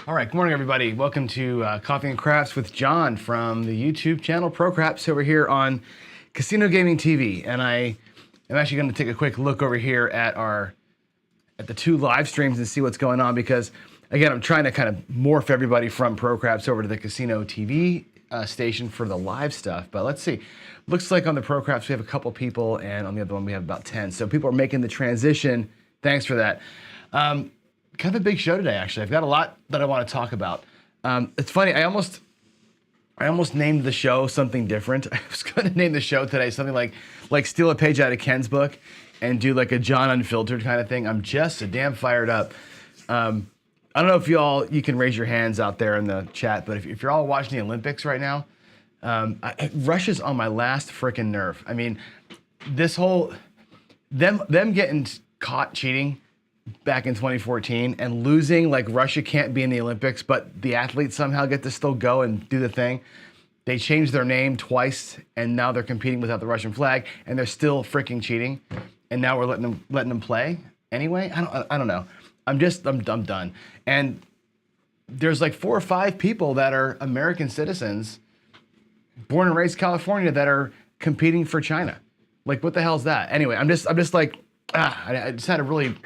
All right, good morning, everybody. Welcome to Coffee and Craps with John from the YouTube channel Pro Craps over here on Casino Gaming TV. And I am actually going to take a quick look over here at the two live streams and see what's going on because, again, I'm trying to kind of morph everybody from Pro Craps over to the Casino TV station for the live stuff. But let's see. Looks like on the Pro Craps we have a couple people, and on the other one we have about 10. So people are making the transition. Thanks for that. Kind of a big show today, actually. I've got a lot that I want to talk about. It's funny, I almost named the show something different. I was going to name the show today something like steal a page out of Ken's book and do like a John Unfiltered kind of thing. I'm just so damn fired up. I don't know if you can raise your hands out there in the chat, but if you're all watching the Olympics right now, Russia's on my last freaking nerve. I mean, this whole, them getting caught cheating back in 2014 and losing, like Russia can't be in the Olympics, but the athletes somehow get to still go and do the thing. They changed their name twice and now they're competing without the Russian flag and they're still freaking cheating. And now we're letting them play anyway. I don't know. I'm done. And there's like 4 or 5 people that are American citizens, born and raised California, that are competing for China. Like, what the hell is that? Anyway, I'm just like, I just had a really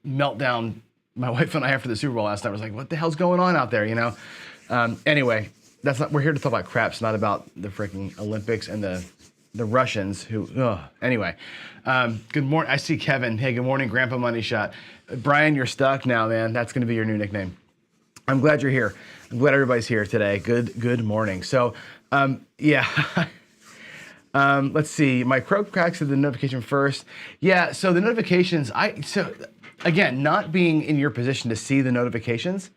meltdown, my wife and I, after the Super Bowl last night. I was like, what the hell's going on out there, you know? Anyway, we're here to talk about craps, not about the freaking Olympics and the Russians who, anyway. Good morning. I see Kevin. Hey, good morning, Grandpa Money Shot. Brian, you're stuck now, man. That's going to be your new nickname. I'm glad you're here. I'm glad everybody's here today. Good morning. So, yeah. Let's see. My croak cracks of the notification first. Yeah, so the notifications, again, not being in your position to see the notifications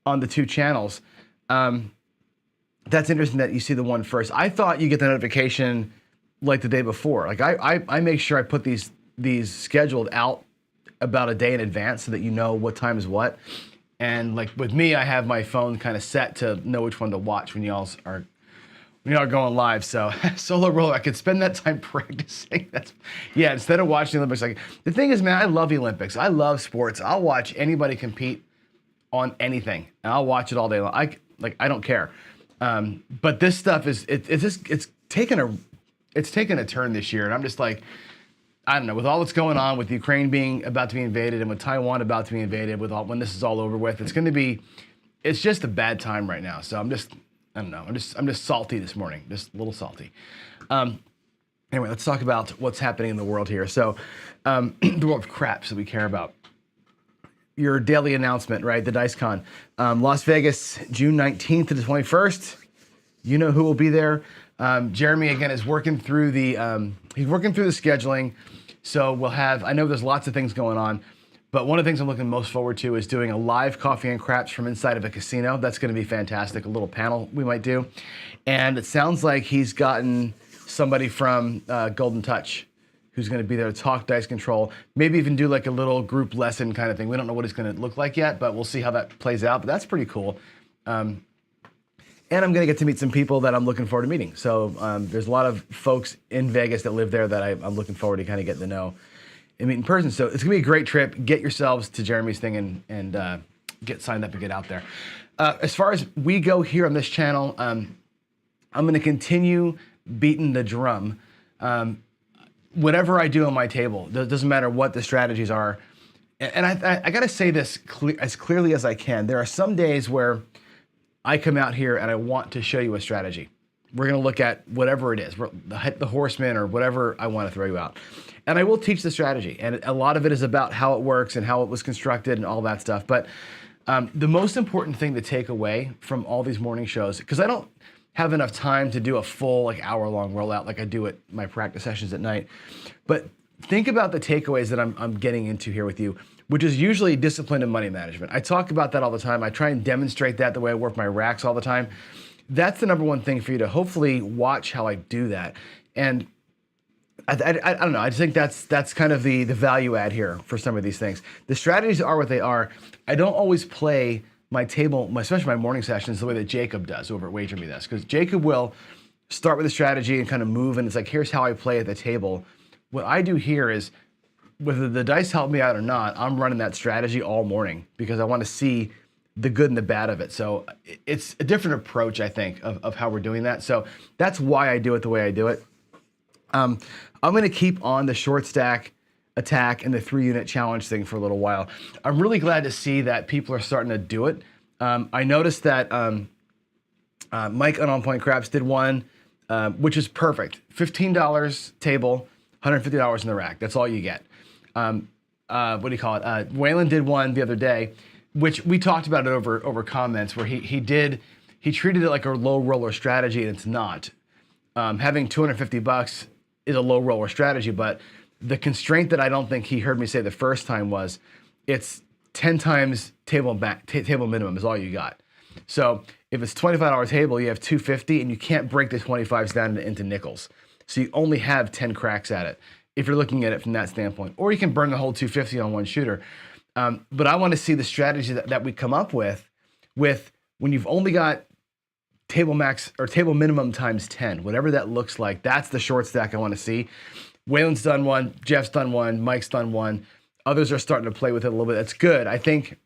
on the 2 channels, that's interesting that you see the one first. I thought you get the notification like the day before. Like I make sure I put these scheduled out about a day in advance so that you know what time is what. And like with me, I have my phone kind of set to know which one to watch when y'all are going live. So solo roller, I could spend that time practicing. Instead of watching the Olympics. Like, the thing is, man, I love the Olympics. I love sports. I'll watch anybody compete on anything, and I'll watch it all day long. I don't care. But this stuff it's taken a turn this year, and I'm just like, I don't know, with all that's going on, with Ukraine about to be invaded, and with Taiwan about to be invaded, when this is all over with, it's just a bad time right now. So I don't know. I'm just salty this morning, just a little salty. Anyway, let's talk about what's happening in the world here. So, the world of craps that we care about. Your daily announcement, right? The DiceCon, Las Vegas, June 19th to the 21st. You know who will be there. Jeremy again is working through the scheduling. So we'll have. I know there's lots of things going on. But one of the things I'm looking most forward to is doing a live coffee and craps from inside of a casino. That's going to be fantastic. A little panel we might do. And it sounds like he's gotten somebody from Golden Touch who's going to be there to talk dice control. Maybe even do like a little group lesson kind of thing. We don't know what it's going to look like yet, but we'll see how that plays out. But that's pretty cool. And I'm going to get to meet some people that I'm looking forward to meeting. So there's a lot of folks in Vegas that live there that I'm looking forward to kind of getting to know and meet in person. So it's gonna be a great trip. Get yourselves to Jeremy's thing and get signed up and get out there. As far as we go here on this channel, I'm gonna continue beating the drum. Whatever I do on my table, doesn't matter what the strategies are. And I gotta say this as clearly as I can. There are some days where I come out here and I want to show you a strategy. We're gonna look at whatever it is, the horseman or whatever I wanna throw you out. And I will teach the strategy, and a lot of it is about how it works and how it was constructed and all that stuff. But the most important thing to take away from all these morning shows, because I don't have enough time to do a full hour-long rollout like I do at my practice sessions at night, but think about the takeaways that I'm getting into here with you, which is usually discipline and money management. I talk about that all the time. I try and demonstrate that the way I work my racks all the time. That's the number one thing for you to hopefully watch how I do that. And I don't know. I just think that's kind of the value add here for some of these things. The strategies are what they are. I don't always play my table, especially my morning sessions, the way that Jacob does over at Wager Me This, because Jacob will start with a strategy and kind of move, and it's like, here's how I play at the table. What I do here is, whether the dice help me out or not, I'm running that strategy all morning because I want to see the good and the bad of it. So it's a different approach, I think, of how we're doing that. So that's why I do it the way I do it. I'm going to keep on the short stack attack and the 3-unit challenge thing for a little while. I'm really glad to see that people are starting to do it. I noticed that Mike on Point Craps did one, which is perfect. $15 table, $150 in the rack. That's all you get. What do you call it? Waylon did one the other day, which we talked about it over comments, where he treated it like a low roller strategy, and it's not. Having $250 is a low roller strategy, but the constraint that I don't think he heard me say the first time was it's 10 times table minimum is all you got. So if it's $25 table, you have $250, and you can't break the 25s down into nickels. So you only have 10 cracks at it if you're looking at it from that standpoint. Or you can burn the whole 250 on one shooter. But I want to see the strategy that we come up with when you've only got table max or table minimum times 10, whatever that looks like. That's the short stack I want to see. Waylon's done one, Jeff's done one, Mike's done one. Others are starting to play with it a little bit. That's good. I think,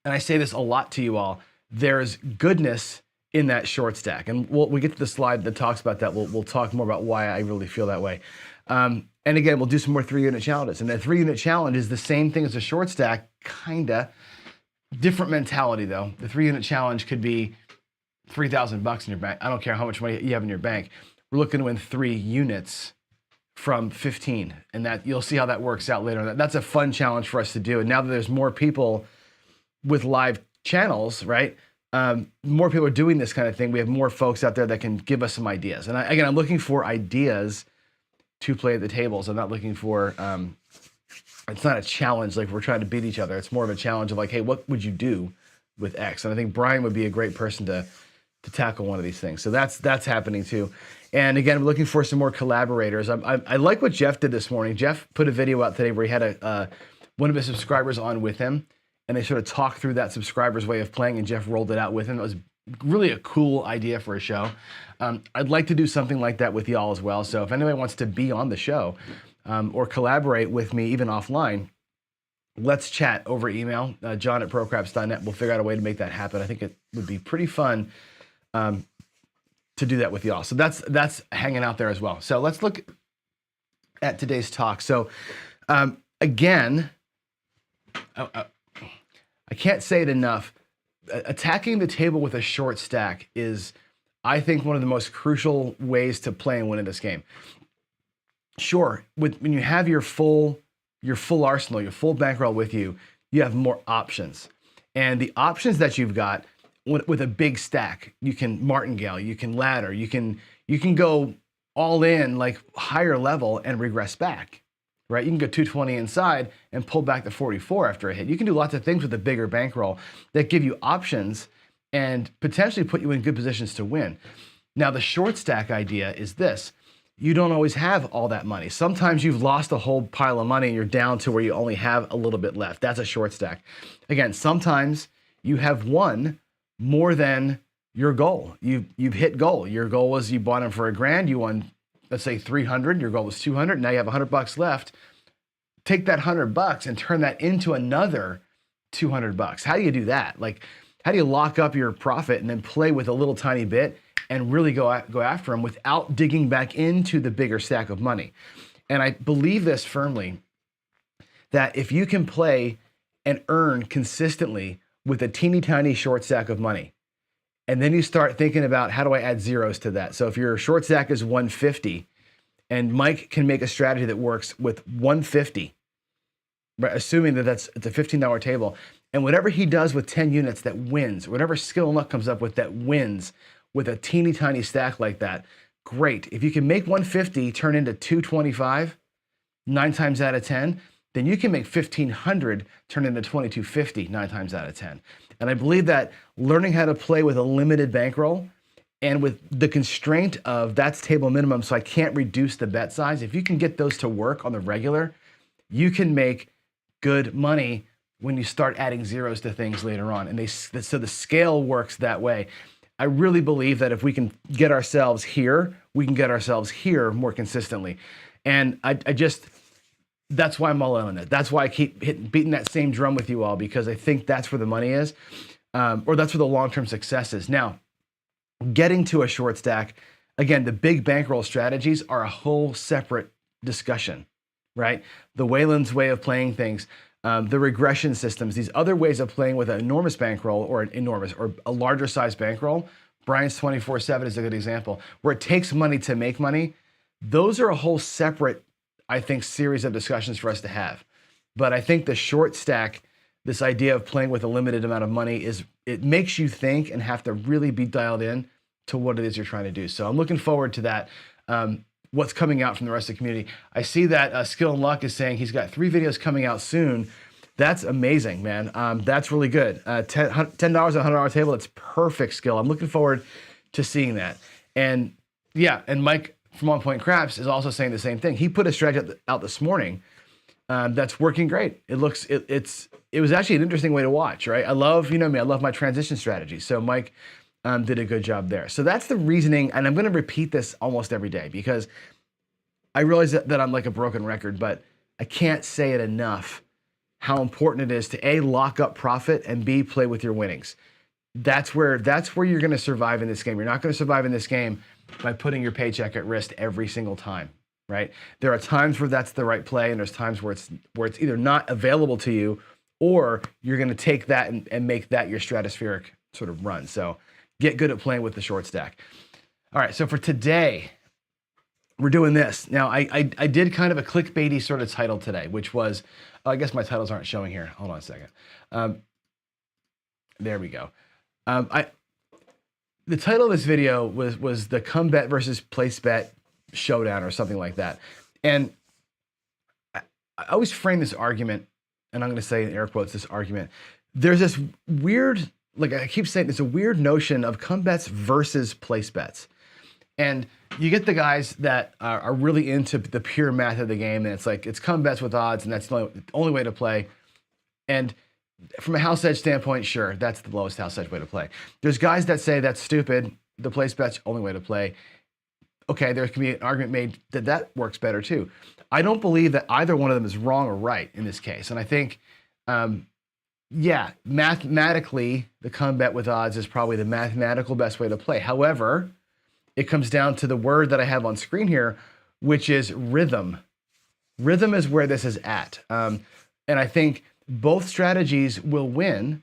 and I say this a lot to you all, there's goodness in that short stack. And we get to the slide that talks about that. We'll talk more about why I really feel that way. And again, we'll do some more 3-unit challenges. And that 3-unit challenge is the same thing as a short stack, kinda. Different mentality though. The 3-unit challenge could be $3,000 in your bank. I don't care how much money you have in your bank. We're looking to win 3 units from 15, and that you'll see how that works out later on. That's a fun challenge for us to do. And now that there's more people with live channels, right? More people are doing this kind of thing. We have more folks out there that can give us some ideas. And again, I'm looking for ideas to play at the tables. I'm not looking for, it's not a challenge like we're trying to beat each other. It's more of a challenge of like, hey, what would you do with X? And I think Brian would be a great person to tackle one of these things. So that's happening too. And again, I'm looking for some more collaborators. I like what Jeff did this morning. Jeff put a video out today where he had one of his subscribers on with him, and they sort of talked through that subscriber's way of playing, and Jeff rolled it out with him. It was really a cool idea for a show. I'd like to do something like that with y'all as well. So if anybody wants to be on the show or collaborate with me even offline, let's chat over email, john@procraps.net. We'll figure out a way to make that happen. I think it would be pretty fun to do that with y'all. So that's hanging out there as well. So let's look at today's talk. So again, I can't say it enough. Attacking the table with a short stack is, I think, one of the most crucial ways to play and win in this game. Sure, when you have your full arsenal, your full bankroll with you, you have more options. And the options that you've got with a big stack, you can martingale, you can ladder, you can go all in, like higher level, and regress back. Right? You can go 220 inside and pull back to 44 after a hit. You can do lots of things with a bigger bankroll that give you options and potentially put you in good positions to win. Now, the short stack idea is this. You don't always have all that money. Sometimes you've lost a whole pile of money and you're down to where you only have a little bit left. That's a short stack. Again, sometimes you have won more than your goal. You've hit goal. Your goal was you bought them for $1,000. You won, let's say 300. Your goal was 200. Now you have $100 left. Take that $100 and turn that into another $200. How do you do that? Like, how do you lock up your profit and then play with a little tiny bit and really go after them without digging back into the bigger stack of money? And I believe this firmly, that if you can play and earn consistently with a teeny tiny short stack of money, and then you start thinking about, how do I add zeros to that? So if your short stack is 150 and Mike can make a strategy that works with 150, right, assuming that it's a $15 table, and whatever he does with 10 units that wins, whatever skill and luck comes up with that wins with a teeny tiny stack like that, great. If you can make 150 turn into 225, 9 times out of 10, then you can make 1,500 turn into 2,250 9 times out of 10. And I believe that learning how to play with a limited bankroll and with the constraint of that's table minimum, so I can't reduce the bet size, if you can get those to work on the regular, you can make good money when you start adding zeros to things later on. And so the scale works that way. I really believe that if we can get ourselves here, we can get ourselves here more consistently. And I just, that's why I'm all in on it. That's why I keep beating that same drum with you all, because I think that's where the money is, or that's where the long-term success is. Now, getting to a short stack, again, the big bankroll strategies are a whole separate discussion, right? The Wayland's way of playing things, the regression systems, these other ways of playing with an enormous bankroll or a larger size bankroll. Brian's 24/7 is a good example, where it takes money to make money. Those are a whole separate, I think, series of discussions for us to have. But I think the short stack, this idea of playing with a limited amount of money, it makes you think and have to really be dialed in to what it is you're trying to do. So I'm looking forward to that. What's coming out from the rest of the community. I see that Skill and Luck is saying he's got 3 videos coming out soon. That's amazing, man. That's really good. $10 on a $100 table, that's perfect, Skill. I'm looking forward to seeing that. And yeah, and Mike from On Point Craps is also saying the same thing. He put a strategy out this morning that's working great. It was actually an interesting way to watch, right? I love, you know me, I love my transition strategy. So Mike did a good job there. So that's the reasoning, and I'm going to repeat this almost every day because I realize that I'm like a broken record, but I can't say it enough how important it is to A, lock up profit, and B, play with your winnings. That's where you're going to survive in this game. You're not going to survive in this game by putting your paycheck at risk every single time, right? There are times where that's the right play, and there's times where it's either not available to you, or you're going to take that and make that your stratospheric sort of run. So get good at playing with the short stack. All right, so for today, we're doing this. Now, I did kind of a clickbaity sort of title today, which was, I guess my titles aren't showing here. Hold on a second. There we go. The title of this video was the come bet versus place bet showdown or something like that. And I always frame this argument, and I'm going to say in air quotes, this argument. There's this weird, like I keep saying, there's a weird notion of come bets versus place bets. And you get the guys that are really into the pure math of the game, and it's like, it's come bets with odds, and that's the only way to play. And from a house edge standpoint, sure, that's the lowest house edge way to play. There's guys that say that's stupid, the place bet's the only way to play. Okay, there can be an argument made that that works better too. I don't believe that either one of them is wrong or right in this case. And I think, yeah, mathematically, the come bet with odds is probably the mathematical best way to play. However, it comes down to the word that I have on screen here, which is rhythm. Rhythm is where this is at. And I think both strategies will win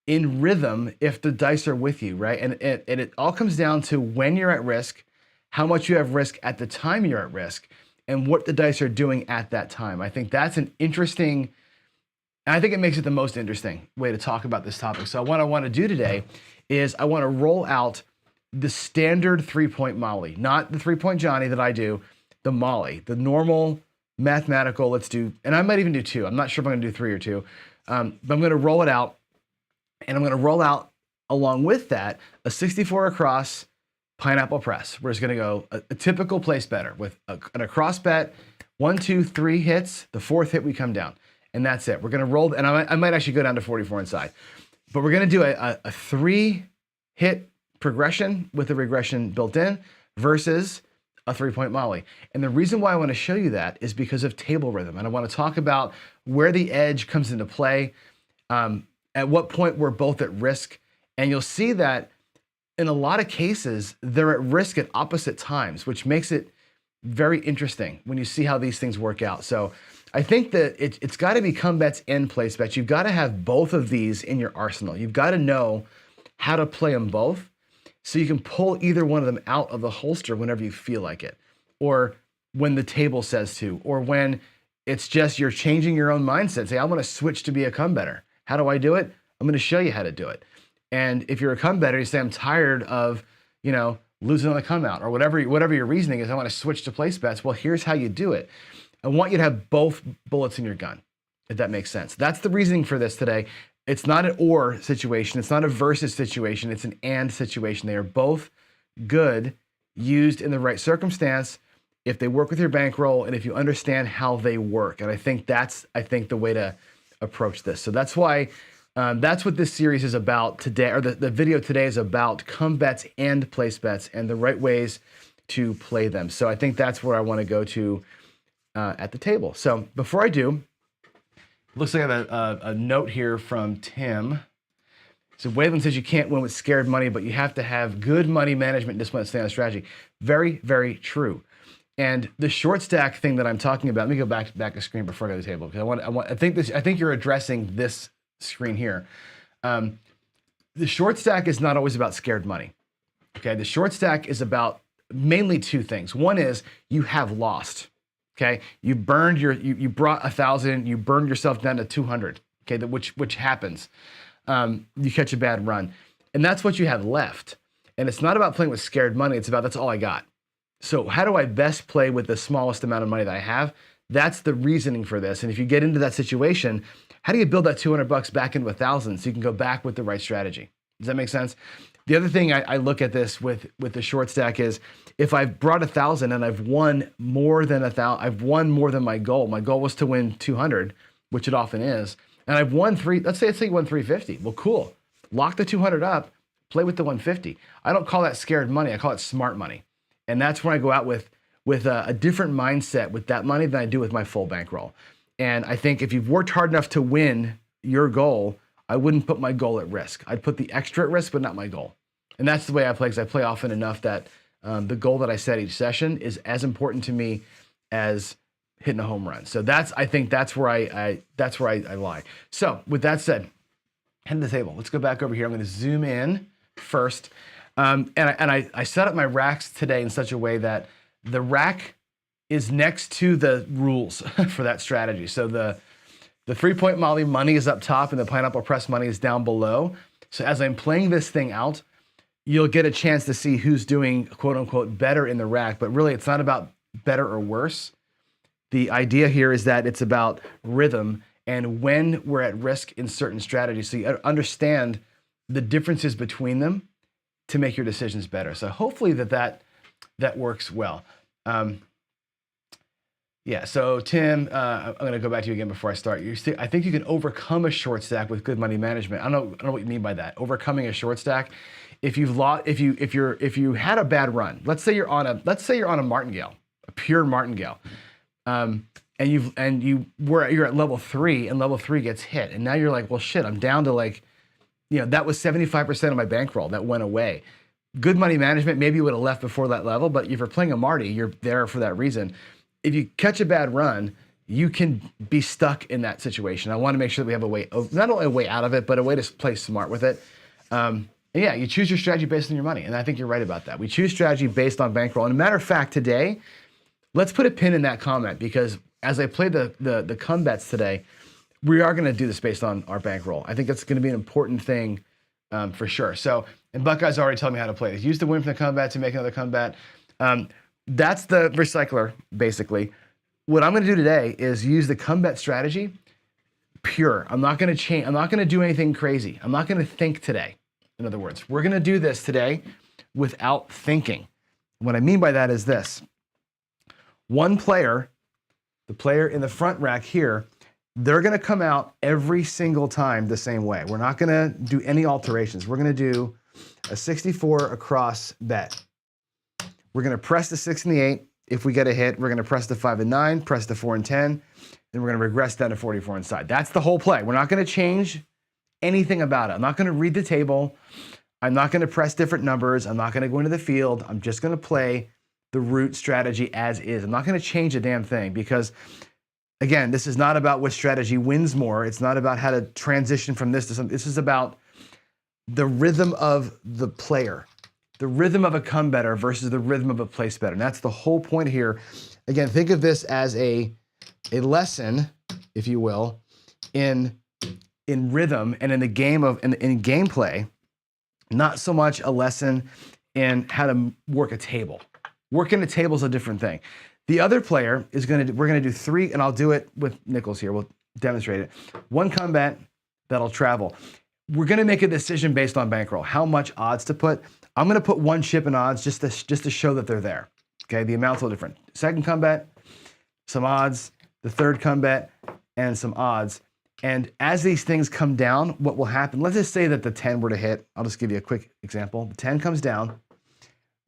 in rhythm if the dice are with you, right? And it all comes down to when you're at risk, how much you have risk at the time you're at risk, and what the dice are doing at that time. I think that's an interesting, and I think it makes it the most interesting way to talk about this topic. So what I want to do today is I want to roll out the standard 3-point Molly, not the 3-point Johnny that I do, the Molly, the normal mathematical, let's do, and I might even do 2. I'm not sure if I'm going to do 3 or 2, but I'm going to roll it out, and I'm going to roll out along with that a 64 across pineapple press. We're just going to go a typical place better with an across bet, 1, 2, 3 hits. The 4th hit we come down, and that's it. We're going to roll, and I might actually go down to 44 inside, but we're going to do a 3-hit progression with a regression built in versus a 3-point Molly. And the reason why I want to show you that is because of table rhythm. And I want to talk about where the edge comes into play, at what point we're both at risk. And you'll see that in a lot of cases, they're at risk at opposite times, which makes it very interesting when you see how these things work out. So I think that it's got to be come bets and place bets. You've got to have both of these in your arsenal. You've got to know how to play them both, so you can pull either one of them out of the holster whenever you feel like it, or when the table says to, or when it's just you're changing your own mindset. Say, I want to switch to be a come better. How do I do it? I'm going to show you how to do it. And if you're a come better, you say, I'm tired of, losing on the come out, or whatever your reasoning is, I want to switch to place bets. Well, here's how you do it. I want you to have both bullets in your gun, if that makes sense. That's the reasoning for this today. It's not an or situation. It's not a versus situation. It's an and situation. They are both good, used in the right circumstance, if they work with your bankroll, and if you understand how they work. And I think that's the way to approach this. So that's why, that's what this series is about today, or the video today is about come bets and place bets and the right ways to play them. So I think that's where I want to go to at the table. So before I do, looks like I have a note here from Tim. So Waylon says you can't win with scared money, but you have to have good money management discipline to stay on strategy. Very, very true. And the short stack thing that I'm talking about, let me go back a screen before I go to the table, because I think you're addressing this screen here. The short stack is not always about scared money. Okay, the short stack is about mainly two things. One is you have lost. Okay, you burned you brought 1,000, you burned yourself down to 200. Okay, which happens. You catch a bad run, and that's what you have left. And it's not about playing with scared money. It's about that's all I got. So how do I best play with the smallest amount of money that I have? That's the reasoning for this. And if you get into that situation, how do you build that $200 back into 1,000 so you can go back with the right strategy? Does that make sense? The other thing I look at this with the short stack is if I've brought 1,000 and I've won more than 1,000, I've won more than my goal. My goal was to win 200, which it often is, and I've won let's say you won 350. Well, cool. Lock the 200 up, play with the 150. I don't call that scared money. I call it smart money. And that's when I go out with a different mindset with that money than I do with my full bankroll. And I think if you've worked hard enough to win your goal, I wouldn't put my goal at risk. I'd put the extra at risk, but not my goal. And that's the way I play, because I play often enough that the goal that I set each session is as important to me as hitting a home run. So I think that's where I lie. So with that said, head to the table. Let's go back over here. I'm going to zoom in first. And I set up my racks today in such a way that the rack is next to the rules for that strategy. So the 3-point Molly money is up top and the pineapple press money is down below. So as I'm playing this thing out, you'll get a chance to see who's doing quote unquote better in the rack, but really it's not about better or worse. The idea here is that it's about rhythm and when we're at risk in certain strategies. So you understand the differences between them to make your decisions better. So hopefully that works well. Yeah, so Tim, I'm going to go back to you again before I start. I think you can overcome a short stack with good money management. I don't know what you mean by that. Overcoming a short stack. If you had a bad run, let's say you're on a martingale, a pure martingale, and you're at level 3 and level 3 gets hit, and now you're like, well, shit, I'm down to like, that was 75% of my bankroll that went away. Good money management, maybe you would have left before that level, but if you're playing a Marty, you're there for that reason. If you catch a bad run, you can be stuck in that situation. I want to make sure that we have a way, not only a way out of it, but a way to play smart with it. Yeah, you choose your strategy based on your money, and I think you're right about that. We choose strategy based on bankroll. And a matter of fact, today, let's put a pin in that comment, because as I play the come bets today, we are going to do this based on our bankroll. I think that's going to be an important thing for sure. So, and Buckeye's already telling me how to play this. Use the win from the comeback to make another comeback. That's the recycler, basically. What I'm going to do today is use the comeback strategy pure. I'm not going to change. I'm not going to do anything crazy. I'm not going to think today. In other words, we're going to do this today without thinking. What I mean by that is this. One player, the player in the front rack here, they're going to come out every single time the same way. We're not going to do any alterations. We're going to do a 64 across bet. We're going to press the 6 and the 8. If we get a hit, we're going to press the 5 and 9, press the 4 and 10, then we're going to regress down to 44 inside. That's the whole play. We're not going to change anything about it. I'm not going to read the table. I'm not going to press different numbers. I'm not going to go into the field. I'm just going to play the root strategy as is. I'm not going to change a damn thing, because again, this is not about which strategy wins more. It's not about how to transition from this to something. This is about the rhythm of the player, the rhythm of a come better versus the rhythm of a place better. And that's the whole point here. Again, think of this as a lesson, if you will, in rhythm and in the game of in gameplay, not so much a lesson in how to work a table. Working a table is a different thing. The other player is we're going to do 3, and I'll do it with Nichols here. We'll demonstrate it. One combat that'll travel. We're going to make a decision based on bankroll. How much odds to put? I'm going to put 1 chip in odds just to show that they're there. Okay, the amount's a little different. Second combat, some odds. The third combat, and some odds. And as these things come down, what will happen? Let's just say that the 10 were to hit. I'll just give you a quick example. The 10 comes down.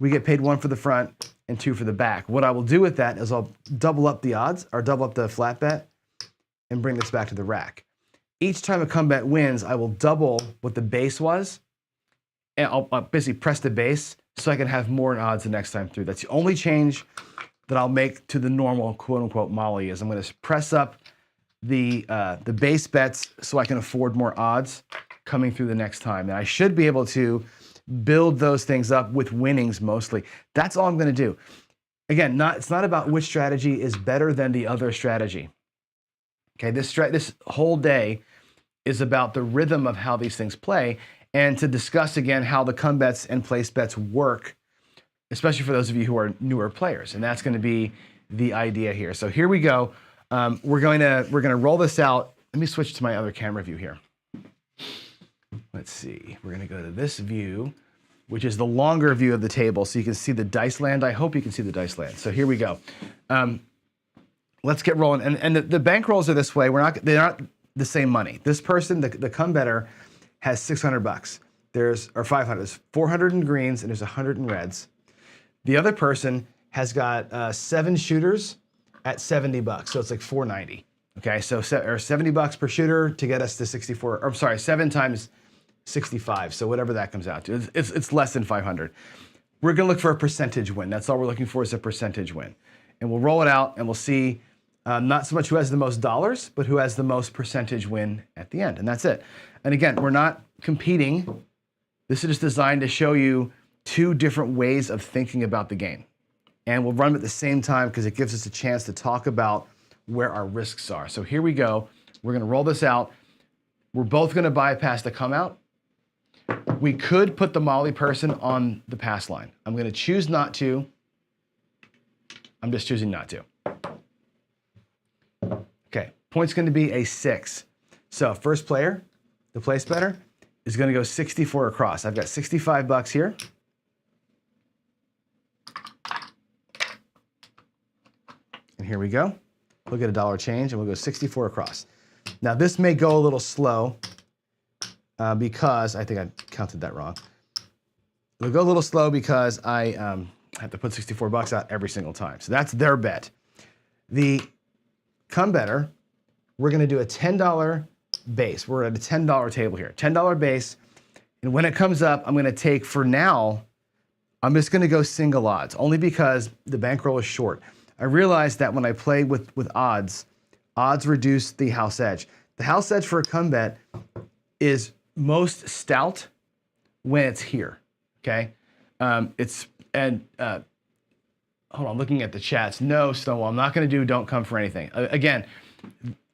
we get paid 1 for the front and 2 for the back. What I will do with that is I'll double up the odds or double up the flat bet and bring this back to the rack. Each time a come bet wins, I will double what the base was, and I'll basically press the base so I can have more in odds the next time through. That's the only change that I'll make to the normal quote unquote Molly is I'm going to press up the base bets so I can afford more odds coming through the next time. And I should be able to build those things up with winnings mostly. That's all I'm going to do. Again, it's not about which strategy is better than the other strategy. Okay, this whole day is about the rhythm of how these things play and to discuss again how the come bets and place bets work, especially for those of you who are newer players. And that's going to be the idea here. So here we go. We're going to roll this out. Let me switch to my other camera view here. Let's see. We're going to go to this view, which is the longer view of the table, so you can see the dice land. I hope you can see the dice land. So here we go. Let's get rolling. And the bank rolls are this way. They're not the same money. This person, the come better, has $600. Or 500. There's 400 in greens and there's 100 in reds. The other person has got 7 shooters at $70, so it's like $490. Okay, so or $70 per shooter to get us to 64. Or I'm sorry, 7 times 65. So whatever that comes out to, it's less than 500. We're gonna look for a percentage win. That's all we're looking for is a percentage win, and we'll roll it out and we'll see not so much who has the most dollars, but who has the most percentage win at the end, and that's it. And again, we're not competing. This is just designed to show you 2 different ways of thinking about the game. And we'll run them at the same time because it gives us a chance to talk about where our risks are. So here we go. We're going to roll this out. We're both going to bypass the come out. We could put the Molly person on the pass line. I'm going to choose not to. I'm just choosing not to. Okay, point's going to be a 6. So first player, the place better, is going to go 64 across. I've got $65 here. And here we go. We'll get $1 change and we'll go 64 across. Now this may go a little slow because I think I counted that wrong. It'll go a little slow because I have to put $64 out every single time. So that's their bet. The come better, we're going to do a $10 base. We're at a $10 table here, $10 base. And when it comes up, I'm going to take, for now, I'm just going to go single odds, only because the bankroll is short. I realized that when I play with odds reduce the house edge. The house edge for a come bet is most stout when it's here, okay? Hold on, looking at the chats. No, Stonewall, I'm not gonna do don't come for anything. Again,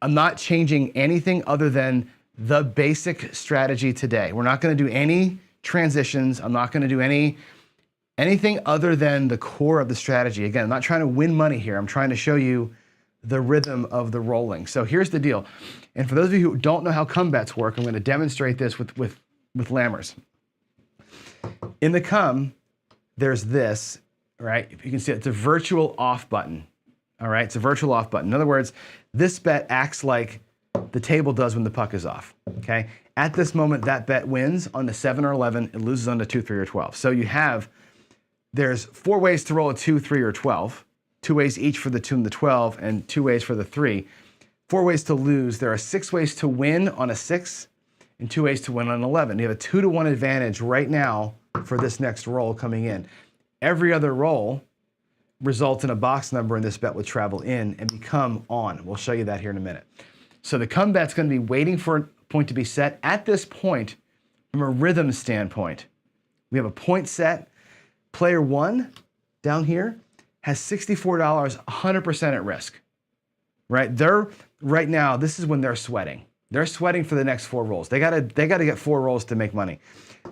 I'm not changing anything other than the basic strategy today. We're not gonna do any transitions. I'm not gonna do anything other than the core of the strategy. Again, I'm not trying to win money here. I'm trying to show you the rhythm of the rolling. So here's the deal. And for those of you who don't know how come bets work, I'm going to demonstrate this with Lammers. In the come, there's this, right? If you can see, it's a virtual off button. All right, it's a virtual off button. In other words, this bet acts like the table does when the puck is off, okay? At this moment, that bet wins on the 7 or 11, it loses on the 2, 3, or 12. So there's 4 ways to roll a 2, 3, or 12, 2 ways each for the 2 and the 12, and 2 ways for the 3. 4 ways to lose. There are 6 ways to win on a 6, and 2 ways to win on an 11. You have a 2-to-1 advantage right now for this next roll coming in. Every other roll results in a box number, and this bet would travel in and become on. We'll show you that here in a minute. So the come bet's going to be waiting for a point to be set. At this point, from a rhythm standpoint, we have a point set. Player 1 down here has $64, 100% at risk, right? Right now, this is when they're sweating. They're sweating for the next 4 rolls. They gotta get 4 rolls to make money.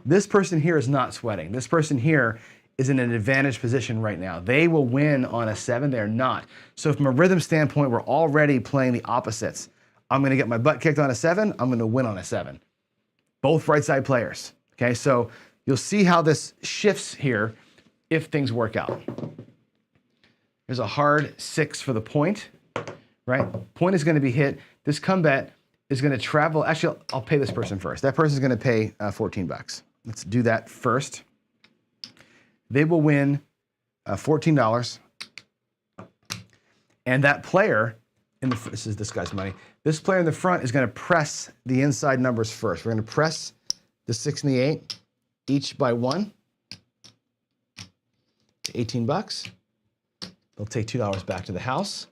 This person here is not sweating. This person here is in an advantage position right now. They will win on a 7, they're not. So from a rhythm standpoint, we're already playing the opposites. I'm gonna get my butt kicked on a 7, I'm gonna win on a 7. Both right side players, okay? So you'll see how this shifts here if things work out. There's a hard 6 for the point, right? Point is gonna be hit. This come bet is gonna travel. Actually, I'll pay this person first. That person's gonna pay $14. Let's do that first. they will win $14. And that player, this is this guy's money, this player in the front is going to press the inside numbers first. We're going to press the 6 and the 8, each by 1, to 18 bucks. They'll take $2 back to the house.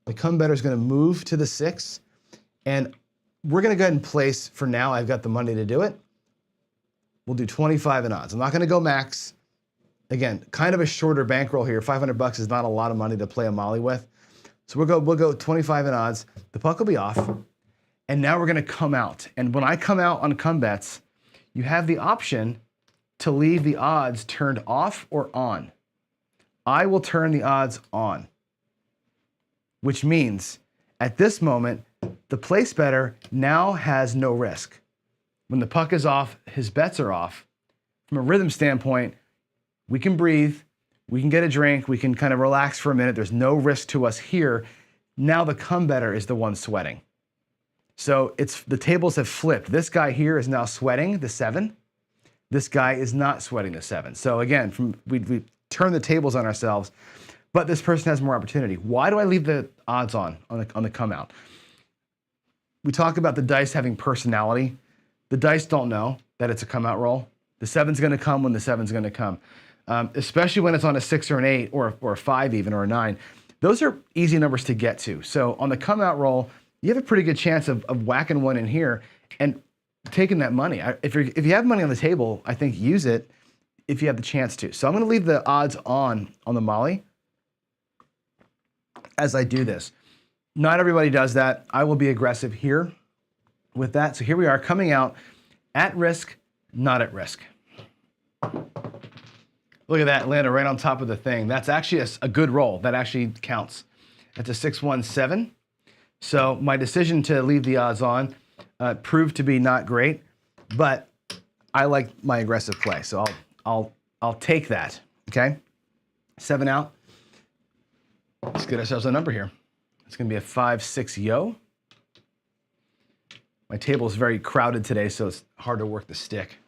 The come better is going to move to the 6, and we're going to go ahead and place, for now, I've got the money to do it. We'll do 25 in odds. I'm not going to go max. Again, kind of a shorter bankroll here. 500 bucks is not a lot of money to play a molly with. So we'll go 25 in odds. The puck will be off. And now we're going to come out. And when I come out on come bets, you have the option to leave the odds turned off or on. I will turn the odds on, which means at this moment, the place better now has no risk. When the puck is off, his bets are off. From a rhythm standpoint, we can breathe, we can get a drink, we can kind of relax for a minute. There's no risk to us here. Now the come better is the one sweating. So the tables have flipped. This guy here is now sweating the 7. This guy is not sweating the 7. So again, we turn the tables on ourselves, but this person has more opportunity. Why do I leave the odds on the come out? We talk about the dice having personality. The dice don't know that it's a come out roll. The 7's going to come when the 7's going to come. Especially when it's on a 6 or an 8 or a 5 even, or a 9. Those are easy numbers to get to. So on the come out roll, you have a pretty good chance of whacking one in here and taking that money. If you have money on the table, I think use it if you have the chance to. So I'm going to leave the odds on the molly as I do this. Not everybody does that. I will be aggressive here with that. So here we are coming out at risk, not at risk. Look at that, landed right on top of the thing. That's actually a good roll. That actually counts. That's a 6-1-7. So my decision to leave the odds on proved to be not great, but I like my aggressive play. So I'll take that. Okay, 7 out. Let's get ourselves a number here. It's going to be a 5-6 yo. My table is very crowded today, so it's hard to work the stick.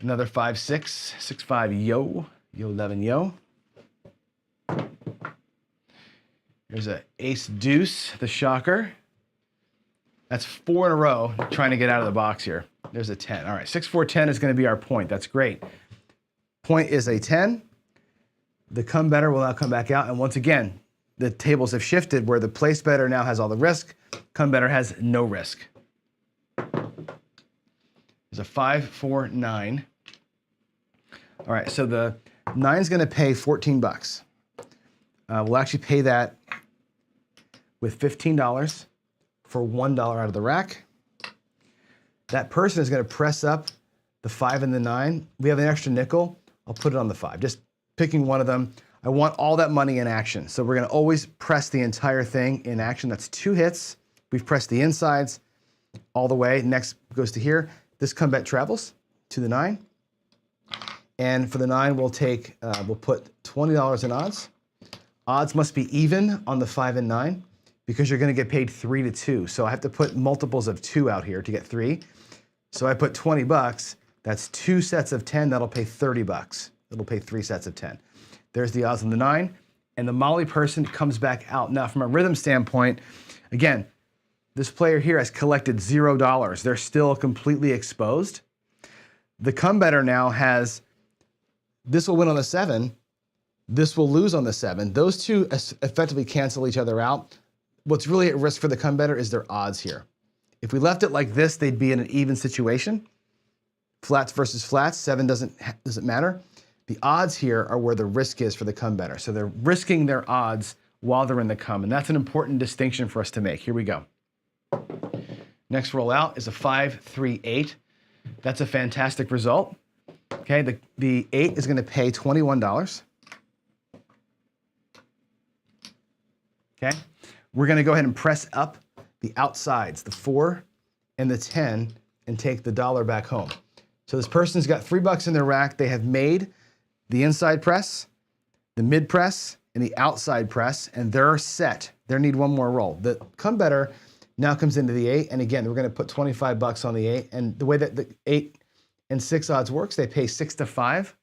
Another 5-6, 6-5 yo, yo 11 yo. There's a ace deuce, the shocker. That's 4 in a row, trying to get out of the box here. There's a 10. All right, 6-4-10 is going to be our point. That's great. Point is a 10. The come better will now come back out, and once again, the tables have shifted where the place better now has all the risk. Come better has no risk. There's a 5-4-9. All right, so the 9's going to pay 14 bucks. We'll actually pay that with $15 for $1 out of the rack. That person is going to press up the 5 and the 9. We have an extra nickel. I'll put it on the 5. Just picking one of them. I want all that money in action. So we're going to always press the entire thing in action. That's 2 hits. We've pressed the insides all the way. Next goes to here. This come bet travels to the 9. And for the 9, we'll put $20 in odds. Odds must be even on the 5 and 9 because you're going to get paid 3 to 2. So I have to put multiples of 2 out here to get 3. So I put 20 bucks. That's 2 sets of 10. That'll pay 30 bucks. It'll pay 3 sets of 10. There's the odds on the 9. And the molly person comes back out. Now, from a rhythm standpoint, again, this player here has collected $0. They're still completely exposed. The come better now has, this will win on the 7. This will lose on the 7. Those two effectively cancel each other out. What's really at risk for the come better is their odds here. If we left it like this, they'd be in an even situation. Flats versus flats, 7 doesn't matter. The odds here are where the risk is for the come better. So they're risking their odds while they're in the come, and that's an important distinction for us to make. Here we go. Next roll out is a 5-3-8. That's a fantastic result. Okay, the 8 is going to pay $21. Okay, we're going to go ahead and press up the outsides, the 4 and the 10, and take the $1 back home. So this person's got $3 in their rack. They have made the inside press, the mid press, and the outside press, and they're set. They need one more roll. The come better now comes into the 8, and again, we're going to put 25 bucks on the 8, and the way that the 8 and 6 odds works. They pay 6 to 5.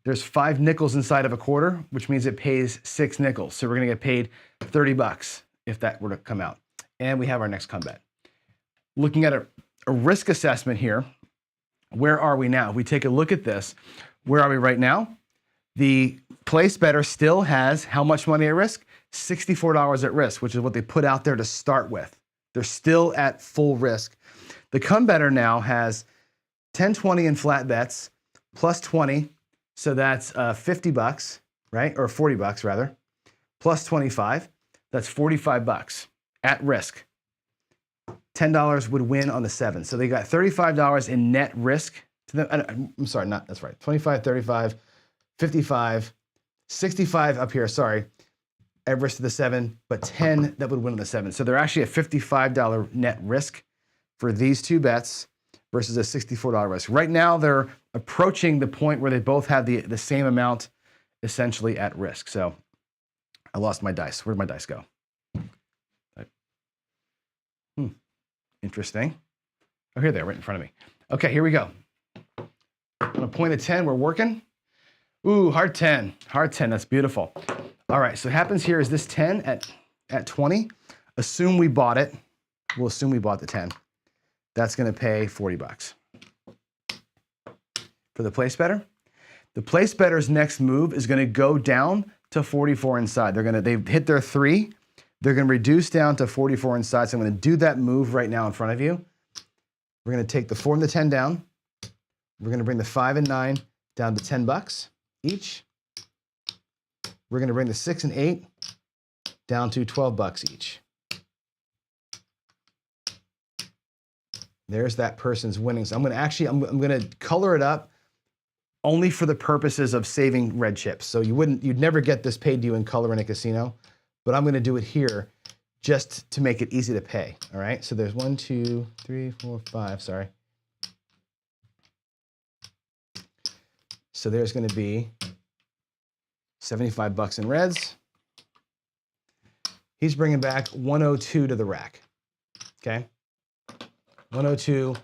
There's 5 nickels inside of a quarter, which means it pays 6 nickels. So we're gonna get paid 30 bucks if that were to come out. And we have our next come bet. Looking at a risk assessment here, where are we now? If we take a look at this, where are we right now? The place better still has how much money at risk? $64 at risk, which is what they put out there to start with. They're still at full risk. The come better now has 10, 20 in flat bets, plus 20. So that's 50 bucks, right? Or 40 bucks rather, plus 25. That's 45 bucks at risk. $10 would win on the 7. So they got $35 in net risk to them. I'm sorry, that's right. 25, 35, 55, 65 up here, sorry. At risk to the 7, but 10 that would win on the 7. So they're actually a $55 net risk for these two bets versus a $64 risk. Right now, they're approaching the point where they both have the same amount essentially at risk. So I lost my dice. Where'd my dice go? Interesting. Oh, here they are, right in front of me. Okay, here we go. On a point of 10, we're working. Ooh, hard 10. Hard 10, that's beautiful. All right, so what happens here is this 10 at 20. Assume we bought it. We'll assume we bought the 10. That's gonna pay 40 bucks. For the place better, the place better's next move is gonna go down to 44 inside. They've hit their 3. They're gonna reduce down to 44 inside. So I'm gonna do that move right now in front of you. We're gonna take the 4 and the 10 down. We're gonna bring the 5 and 9 down to 10 bucks each. We're gonna bring the 6 and 8 down to 12 bucks each. There's that person's winning. So I'm gonna color it up only for the purposes of saving red chips. So you'd never get this paid to you in color in a casino, but I'm gonna do it here just to make it easy to pay, all right? So there's 1, 2, 3, 4, 5, sorry. So there's gonna be 75 bucks in reds. He's bringing back 102 to the rack, okay? 102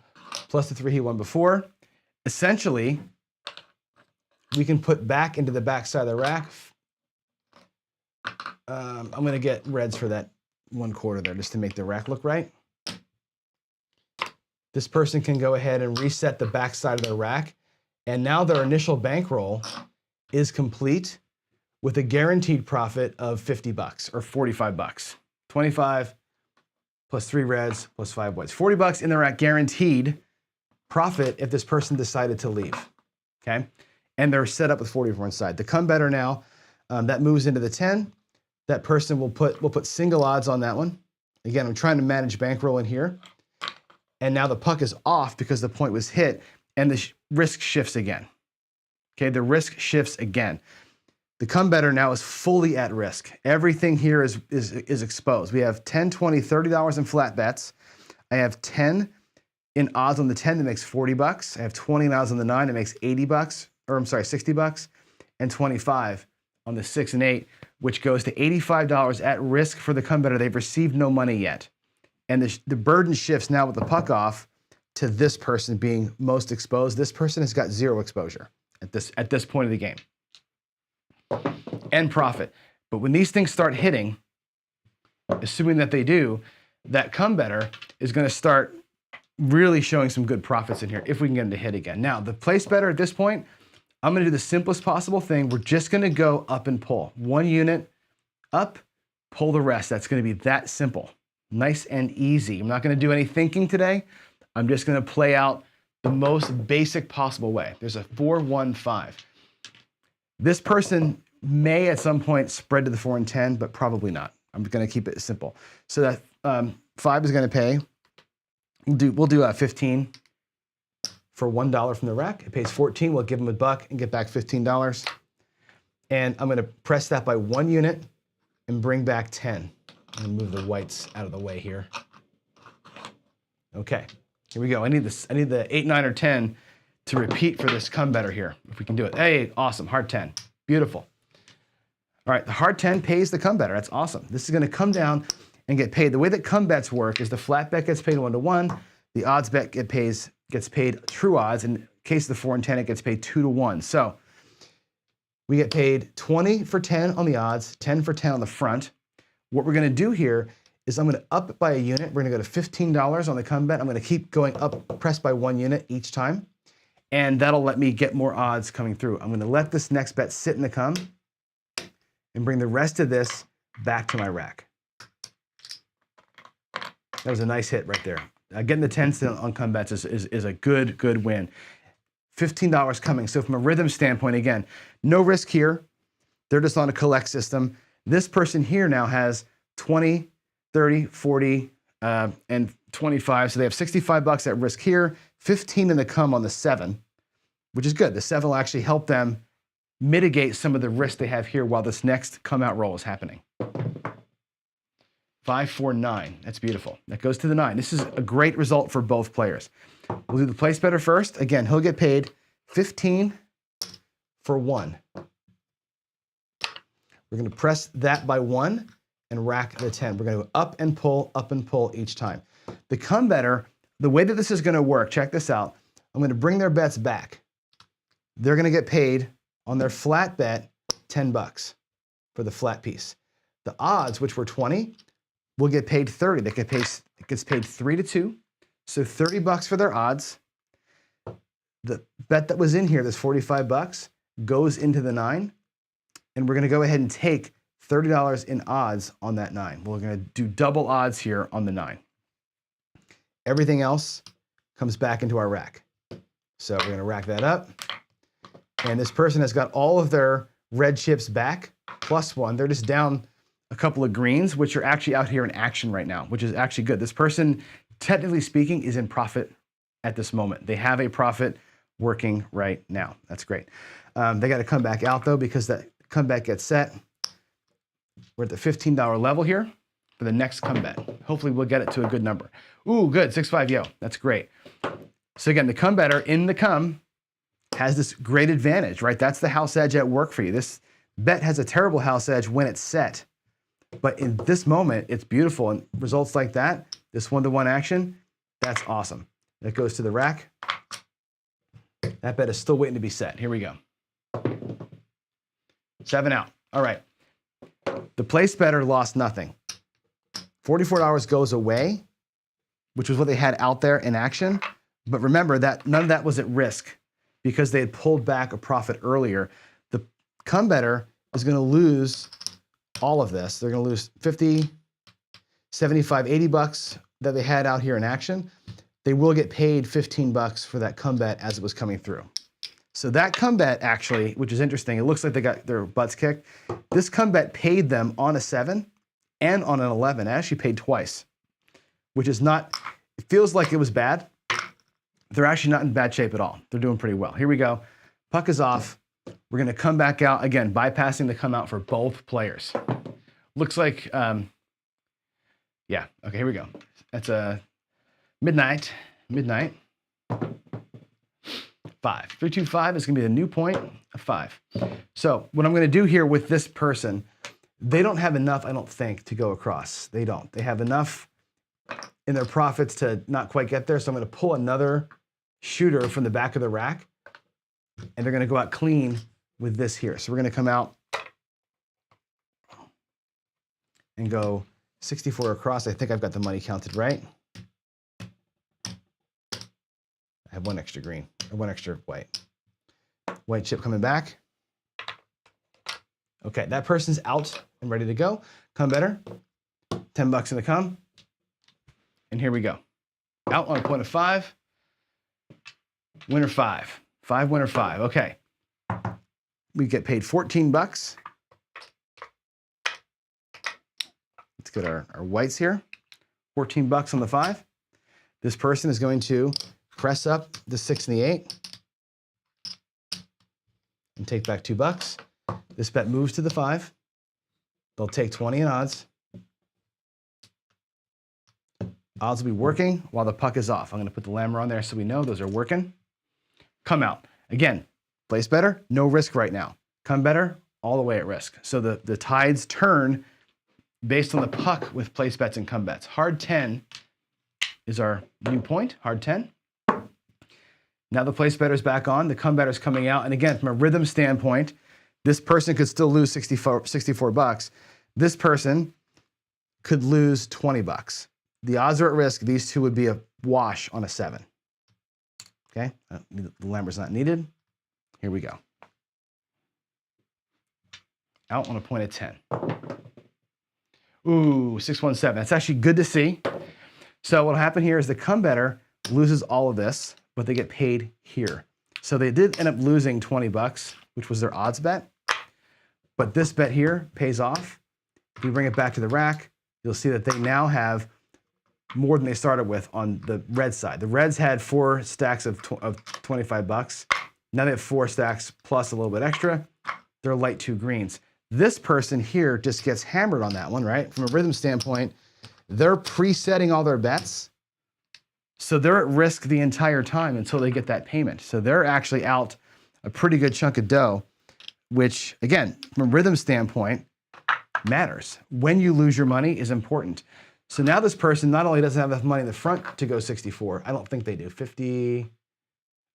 plus the 3 he won before. Essentially, we can put back into the back side of the rack. I'm gonna get reds for that 1/4 there just to make the rack look right. This person can go ahead and reset the back side of their rack. And now their initial bankroll is complete with a guaranteed profit of 50 bucks or 45 bucks. 25 plus 3 reds plus 5 whites. 40 bucks in the rack guaranteed profit if this person decided to leave, okay? And they're set up with 44 inside. The come better now, that moves into the 10. That person will put single odds on that one. Again, I'm trying to manage bankroll in here. And now the puck is off because the point was hit and the risk shifts again. Okay, the risk shifts again. The come better now is fully at risk. Everything here is exposed. We have 10, 20, $30 in flat bets. I have 10 in odds on the 10 that makes 40 bucks. I have 20 in odds on the 9 that makes 80 bucks, or I'm sorry, 60 bucks, and 25 on the 6 and 8, which goes to $85 at risk for the come better. They've received no money yet. And the burden shifts now with the puck off to this person being most exposed. This person has got 0 exposure at this point of the game. And profit. But when these things start hitting, assuming that they do, that come better is going to start really showing some good profits in here if we can get them to hit again. Now, the place better at this point, I'm going to do the simplest possible thing. We're just going to go up and pull. 1 unit up, pull the rest. That's going to be that simple. Nice and easy. I'm not going to do any thinking today. I'm just going to play out the most basic possible way. There's a 4, 1, 5. This person may at some point spread to the 4 and 10, but probably not. I'm going to keep it simple. So that 5 is going to pay. We'll do 15 for $1 from the rack. It pays 14. We'll give them $1 and get back $15. And I'm going to press that by 1 unit and bring back 10. And move the whites out of the way here. Okay, here we go. I need the 8, 9, or 10 to repeat for this come better here, if we can do it. Hey, awesome, hard 10, beautiful. All right, the hard 10 pays the come better. That's awesome. This is gonna come down and get paid. The way that come bets work is the flat bet gets paid 1 to 1, the odds bet gets gets paid true odds. In case of the 4 and 10, it gets paid 2 to 1. So we get paid 20 for 10 on the odds, 10 for 10 on the front. What we're going to do here is I'm going to up it by a unit. We're going to go to $15 on the come bet. I'm going to keep going up, press by 1 unit each time. And that'll let me get more odds coming through. I'm going to let this next bet sit in the come and bring the rest of this back to my rack. That was a nice hit right there. Getting the 10 on come bets is a good win. $15 coming. So from a rhythm standpoint, again, no risk here. They're just on a collect system. This person here now has 20, 30, 40, and 25. So they have $65 at risk here, 15 in the come on the 7, which is good. The 7 will actually help them mitigate some of the risk they have here while this next come out roll is happening. 5, 4, 9. That's beautiful. That goes to the 9. This is a great result for both players. We'll do the place better first. Again, he'll get paid 15 for 1. We're going to press that by 1 and rack the 10. We're going to go up and pull each time. The come better, the way that this is going to work, check this out. I'm going to bring their bets back. They're going to get paid on their flat bet $10 for the flat piece. The odds, which were 20, will get paid 30. It gets paid 3 to 2. So $30 for their odds. The bet that was in here, this $45, goes into the 9. And we're going to go ahead and take $30 in odds on that 9. We're going to do double odds here on the 9. Everything else comes back into our rack. So we're going to rack that up. And this person has got all of their red chips back, +1. They're just down a couple of greens, which are actually out here in action right now, which is actually good. This person, technically speaking, is in profit at this moment. They have a profit working right now. That's great. They got to come back out, though, because that comeback gets set. We're at the $15 level here for the next comeback. Hopefully, we'll get it to a good number. Ooh, good. 6-5, yo. That's great. So again, the come better in the come has this great advantage, right? That's the house edge at work for you. This bet has a terrible house edge when it's set. But in this moment, it's beautiful. And results like that, this 1-to-1 action, that's awesome. That goes to the rack. That bet is still waiting to be set. Here we go. 7 out. All right. The place better lost nothing. $44 goes away, which was what they had out there in action. But remember that none of that was at risk because they had pulled back a profit earlier. The come better is going to lose all of this. They're going to lose 50, 75, $80 that they had out here in action. They will get paid $15 for that come bet as it was coming through. So that come bet actually, which is interesting, it looks like they got their butts kicked. This come bet paid them on a 7 and on an 11. It actually paid twice, which is not, it feels like it was bad. They're actually not in bad shape at all. They're doing pretty well. Here we go. Puck is off. We're going to come back out, again, bypassing the come out for both players. Looks like, yeah, okay, here we go. That's a midnight. 5. 3, 2, 5 is going to be the new point of 5. So what I'm going to do here with this person, they don't have enough, I don't think, to go across. They don't. They have enough in their profits to not quite get there. So I'm going to pull another shooter from the back of the rack, and they're going to go out clean with this here. So we're going to come out and go 64 across. I think I've got the money counted right. I have 1 extra green, or 1 extra white. White chip coming back. Okay, that person's out and ready to go. Come better. $10 in the come. And here we go. Out on a point of 5. Winner 5. 5, winner 5. Okay. We get paid $14. Let's get our whites here. $14 on the 5. This person is going to press up the 6 and the 8 and take back $2. This bet moves to the 5. They'll take 20 in odds. Odds will be working while the puck is off. I'm going to put the lammer on there so we know those are working. Come out. Again, place better, no risk right now. Come better, all the way at risk. So the tides turn based on the puck with place bets and come bets. Hard 10 is our new point, hard 10. Now the place better's back on, the come better's coming out. And again, from a rhythm standpoint, this person could still lose 64 bucks. This person could lose 20 bucks. The odds are at risk. These two would be a wash on a 7. Okay, the number's not needed. Here we go. Out on a point of 10. Ooh, 617. That's actually good to see. So what'll happen here is the come better loses all of this, but they get paid here. So they did end up losing 20 bucks, which was their odds bet. But this bet here pays off. If we bring it back to the rack, you'll see that they now have more than they started with on the red side. The Reds had 4 stacks of 25 bucks. Now they have 4 stacks plus a little bit extra. They're light 2 greens. This person here just gets hammered on that one, right? From a rhythm standpoint, they're presetting all their bets. So they're at risk the entire time until they get that payment. So they're actually out a pretty good chunk of dough, which again, from a rhythm standpoint, matters. When you lose your money is important. So now this person not only doesn't have enough money in the front to go 64, I don't think they do, 50.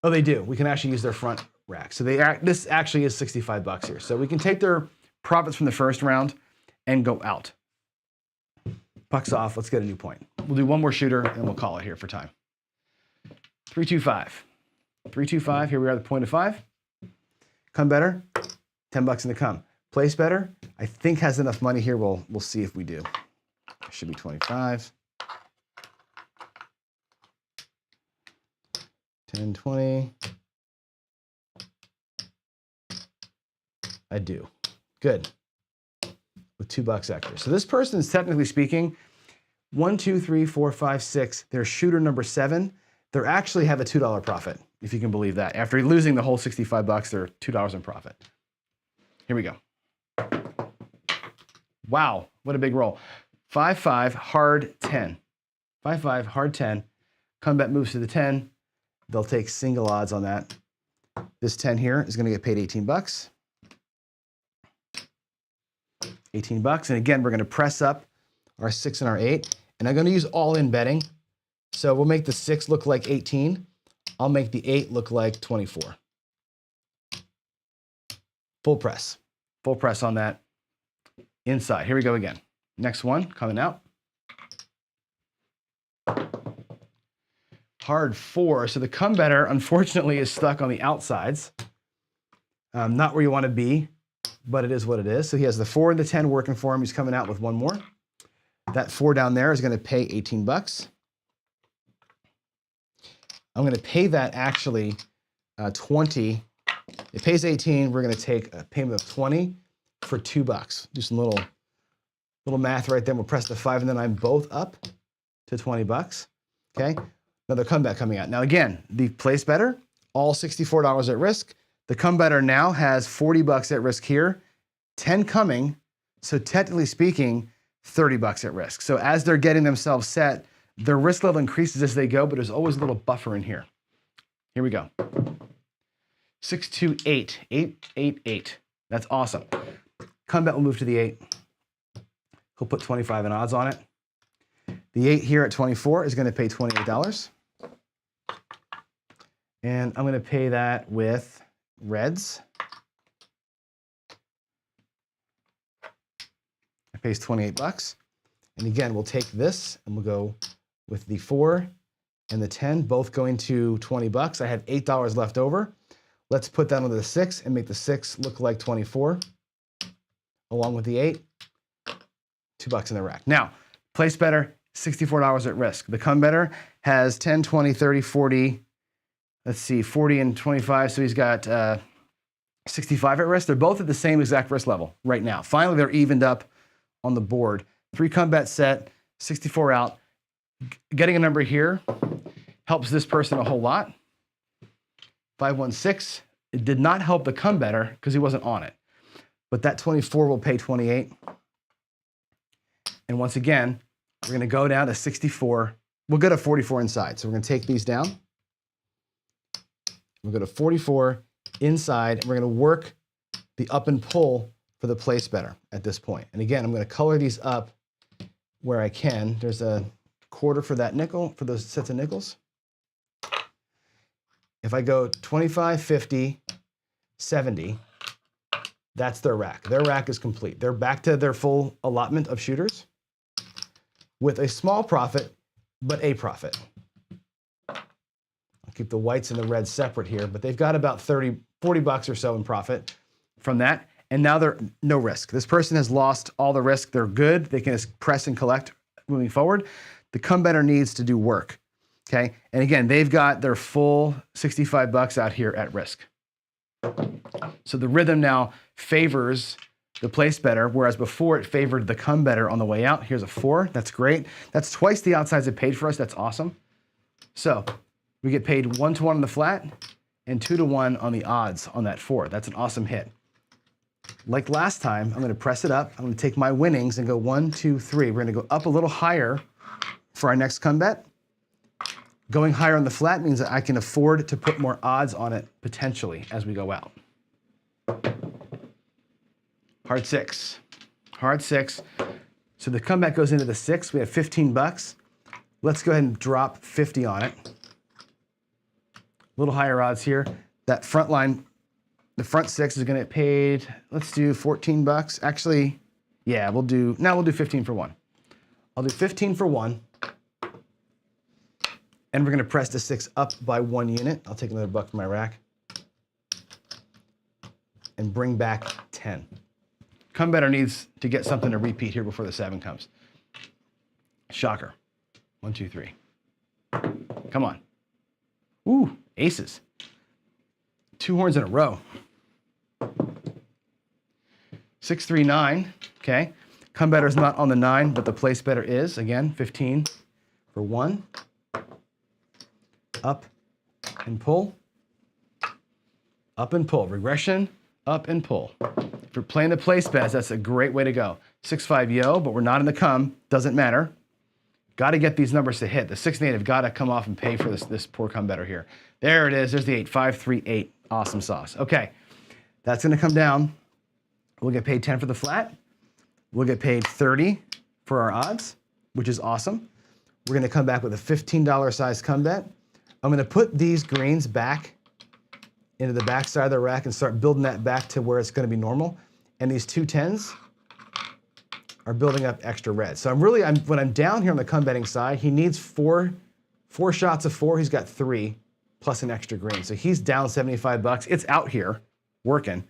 Oh, they do. We can actually use their front rack. So this actually is 65 bucks here. So we can take their profits from the first round and go out. Puck's off. Let's get a new point. We'll do one more shooter and we'll call it here for time. 325. 325. Here we are at the point of 5. Come better. 10 bucks in the come. Place better. I think has enough money here. We'll see if we do. It should be 25. 10, 20. I do. Good. With 2 bucks extra. So this person is technically speaking 1, 2, 3, 4, 5, 6. They're shooter number 7. They actually have a $2 profit, if you can believe that. After losing the whole 65 bucks, they're $2 in profit. Here we go. Wow, what a big roll. 5-5, hard 10. 5-5, hard 10. Come bet moves to the 10. They'll take single odds on that. This 10 here is going to get paid 18 bucks. 18 bucks. And again, we're going to press up our 6 and our 8. And I'm going to use all-in betting. So we'll make the 6 look like 18. I'll make the 8 look like 24. Full press. Full press on that. Inside. Here we go again. Next one coming out. Hard 4. So the come better, unfortunately, is stuck on the outsides. Not where you want to be, but it is what it is. So he has the 4 and the 10 working for him. He's coming out with one more. That 4 down there is going to pay 18 bucks. I'm going to pay that actually 20. It pays 18. We're going to take a payment of 20 for 2 bucks. Do some little math right there. We'll press the 5 and the 9 both up to 20 bucks. Okay. Another comeback coming out. Now again, the place better, all $64 at risk. The come better now has 40 bucks at risk here, 10 coming. So technically speaking, 30 bucks at risk. So as they're getting themselves set, their risk level increases as they go, but there's always a little buffer in here. Here we go. 6, 2, 8, 8, 8, 8. That's awesome. Come bet will move to the 8. He'll put 25 in odds on it. The 8 here at 24 is going to pay $28. And I'm going to pay that with Reds. It pays 28 bucks. And again, we'll take this and we'll go with the 4 and the 10, both going to 20 bucks. I have $8 left over. Let's put that onto the 6 and make the 6 look like 24, along with the 8. 2 bucks in the rack. Now, place better, $64 at risk. The come better has 10, 20, 30, 40. Let's see, 40 and 25. So he's got 65 at risk. They're both at the same exact risk level right now. Finally, they're evened up on the board. 3 come bet set, 64 out. Getting a number here helps this person a whole lot. 516. It did not help the come better because he wasn't on it. But that 24 will pay 28. And once again, we're going to go down to 64. We'll go to 44 inside. So we're going to take these down. We'll go to 44 inside, and we're going to work the up and pull for the place better at this point. And again, I'm going to color these up where I can. There's a quarter for that nickel, for those sets of nickels. If I go 25, 50, 70, that's their rack. Their rack is complete. They're back to their full allotment of shooters with a small profit, but a profit. I'll keep the whites and the reds separate here, but they've got about 30, 40 bucks or so in profit from that. And now they're no risk. This person has lost all the risk. They're good. They can just press and collect moving forward. The come better needs to do work. Okay. And again, they've got their full 65 bucks out here at risk. So the rhythm now favors the place better, whereas before it favored the come better on the way out. Here's a 4. That's great. That's twice the outsides it paid for us. That's awesome. So we get paid 1-1 on the flat and 2-1 on the odds on that 4. That's an awesome hit. Like last time, I'm going to press it up. I'm going to take my winnings and go 1, 2, 3. We're going to go up a little higher for our next come bet. Going higher on the flat means that I can afford to put more odds on it potentially as we go out. Hard 6. Hard 6. So the comeback goes into the 6. We have 15 bucks. Let's go ahead and drop 50 on it. A little higher odds here. That front line, the front 6 is going to get paid. Let's do 14 bucks. Actually, yeah, we'll do 15 for 1. I'll do 15 for 1. And we're going to press the 6 up by 1 unit. I'll take another buck from my rack. And bring back 10. Come better needs to get something to repeat here before the 7 comes. Shocker. 1, 2, 3. Come on. Ooh, aces. 2 horns in a row. 6, 3, 9. Okay. Come better is not on the 9, but the place better is. Again, 15 for 1. Up and pull. Up and pull. Regression, up and pull. If you're playing the place bets, that's a great way to go. 6, 5, yo, but we're not in the come. Doesn't matter. Got to get these numbers to hit. The 6 and 8 have got to come off and pay for this poor come better here. There it is. There's the 8. 5, 3, 8. Awesome sauce. Okay. That's going to come down. We'll get paid 10 for the flat. We'll get paid 30 for our odds, which is awesome. We're going to come back with a $15 size come bet. I'm going to put these greens back into the back side of the rack and start building that back to where it's going to be normal. And these 2 10s are building up extra reds. So when I'm down here on the come betting side, he needs four shots of 4. He's got 3 plus an extra green. So he's down 75 bucks. It's out here working.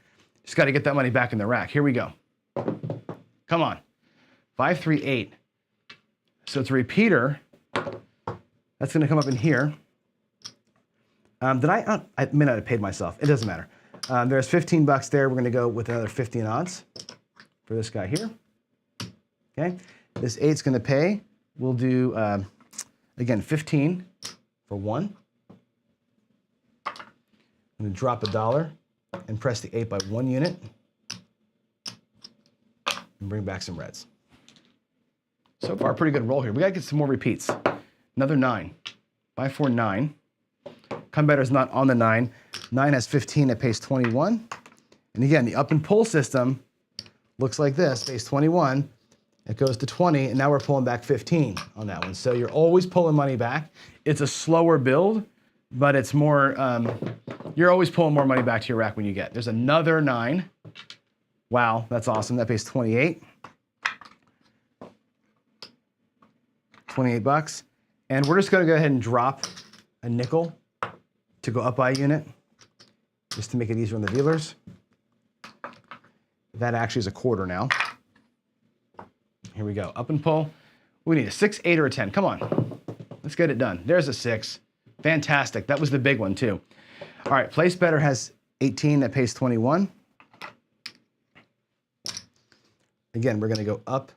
Just got to get that money back in the rack. Here we go. Come on. 5, 3, 8. So it's a repeater. That's going to come up in here. I may not have paid myself. It doesn't matter. There's 15 bucks there. We're going to go with another 50 in odds for this guy here. Okay. This 8's going to pay. We'll do, again, 15 for 1. I'm going to drop $1 and press the 8 by 1 unit and bring back some reds. So far, pretty good roll here. We got to get some more repeats. Another 9. 5, 4, 9. Come better is not on the 9. 9 has 15, it pays 21. And again, the up and pull system looks like this, pays 21, it goes to 20, and now we're pulling back 15 on that one. So you're always pulling money back. It's a slower build, but it's more, you're always pulling more money back to your rack when you get. There's another 9. Wow, that's awesome. That pays 28. 28 bucks. And we're just gonna go ahead and drop a nickel to go up by a unit, just to make it easier on the dealers. That actually is a quarter now. Here we go, up and pull. We need a 6, 8, or a 10. Come on, let's get it done. There's a 6, fantastic. That was the big one too. All right, place better has 18, that pays 21. Again, we're gonna go up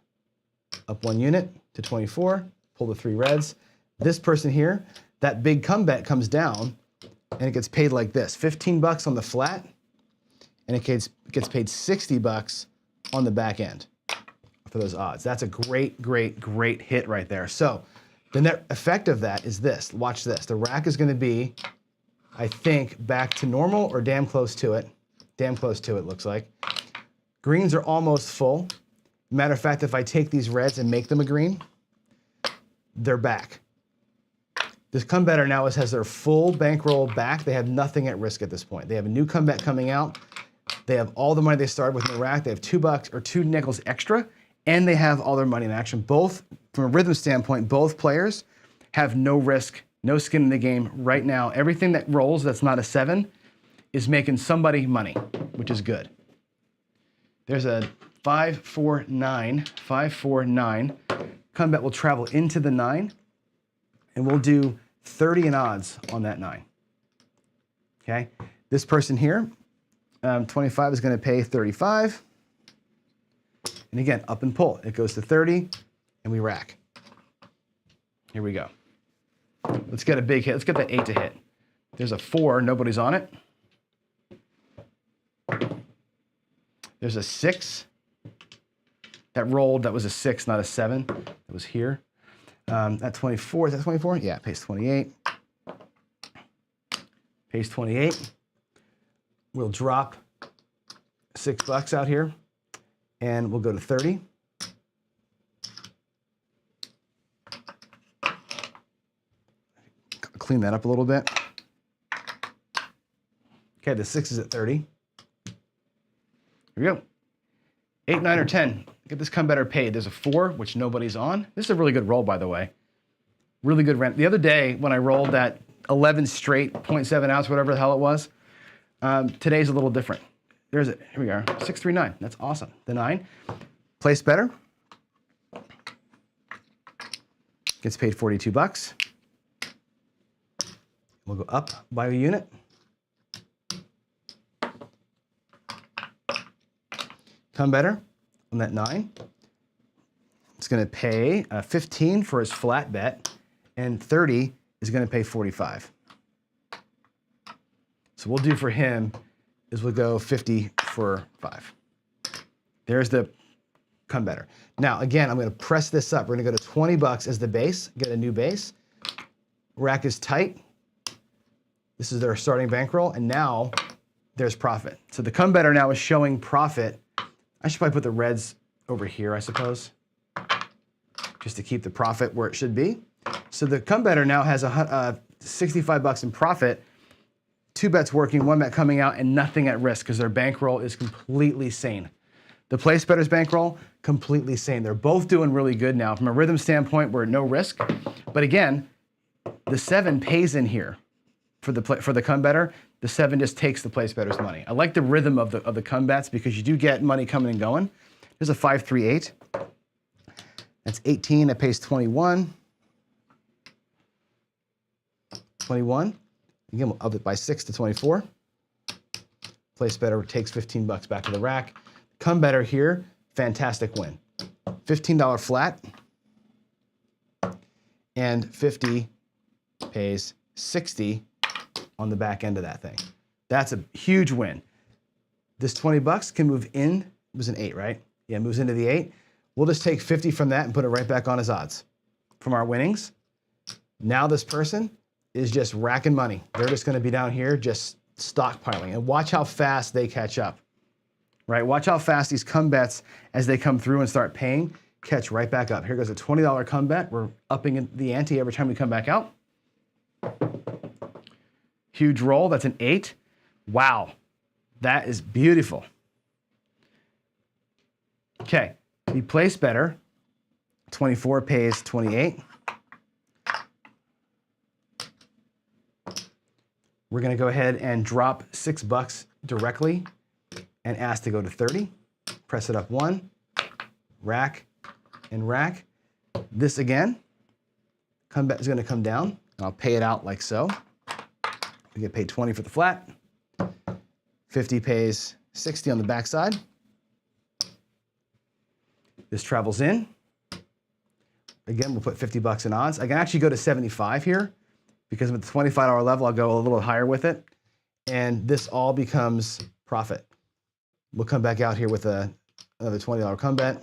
1 unit to 24, pull the 3 reds. This person here, that big come bet comes down, and it gets paid like this, 15 bucks on the flat, and it gets paid 60 bucks on the back end for those odds. That's a great, great, great hit right there. So the net effect of that is this. Watch this. The rack is going to be, I think, back to normal or damn close to it. Damn close to it, looks like. Greens are almost full. Matter of fact, if I take these reds and make them a green, they're back. This come better now has their full bankroll back. They have nothing at risk at this point. They have a new come bet coming out. They have all the money they started with in the rack. They have $2 or 2 nickels extra, and they have all their money in action. Both, from a rhythm standpoint, both players have no risk, no skin in the game right now. Everything that rolls that's not a 7 is making somebody money, which is good. There's a 5, 4, 9, 5, 4, 9. Come bet will travel into the 9, and we'll do 30 in odds on that 9. Okay, this person here, 25 is going to pay 35. And again, up and pull. It goes to 30, and we rack. Here we go. Let's get a big hit. Let's get that 8 to hit. There's a 4. Nobody's on it. There's a 6. That rolled. That was a 6, not a 7. That was here. At 24. Is that 24? Yeah, pays 28. Pays 28. We'll drop $6 out here, and we'll go to 30. Clean that up a little bit. Okay, the 6 is at 30. Here we go. 8, 9, or 10. Get this come better paid. There's a 4, which nobody's on. This is a really good roll, by the way. Really good rent. The other day, when I rolled that 11 straight, 0.7 ounce, whatever the hell it was, today's a little different. There's it. Here we are. 6, 3, 9. That's awesome. The 9. Place better. Gets paid $42. We'll go up by a unit. Come better on that 9. It's going to pay 15 for his flat bet, and 30 is going to pay 45. So we'll do for him is we'll go 50 for 5. There's the come better. Now, again, I'm going to press this up. We're going to go to $20 as the base, get a new base. Rack is tight. This is their starting bankroll, and now there's profit. So the come better now is showing profit. I should probably put the reds over here, I suppose, just to keep the profit where it should be. So the come better now has $65 in profit, 2 bets working, 1 bet coming out, and nothing at risk because their bankroll is completely sane. The place better's bankroll, completely sane. They're both doing really good now. From a rhythm standpoint, we're at no risk. But again, the 7 pays in here for the come better. The 7 just takes the place better's money. I like the rhythm of the come bets because you do get money coming and going. There's a 5, 3, 8. That's 18. That pays 21. 21. Again, we'll up it by 6 to 24. Place better takes $15 back to the rack. Come better here, fantastic win. $15 flat, and 50 pays 60 on the back end of that thing. That's a huge win. This $20 can move in. It was an 8, right? Yeah, it moves into the 8. We'll just take 50 from that and put it right back on his odds from our winnings. Now this person is just racking money. They're just going to be down here just stockpiling. And watch how fast they catch up. Right? Watch how fast these come bets, as they come through and start paying, catch right back up. Here goes a $20 come bet. We're upping the ante every time we come back out. Huge roll. That's an 8. Wow. That is beautiful. Okay. The place better. 24 pays 28. We're going to go ahead and drop $6 directly and ask to go to 30. Press it up 1, rack, and rack. This again, come bet is going to come down, and I'll pay it out like so. We get paid 20 for the flat. 50 pays 60 on the backside. This travels in. Again, we'll put $50 in odds. I can actually go to 75 here because with the $25 level, I'll go a little higher with it. And this all becomes profit. We'll come back out here with another $20 come bet.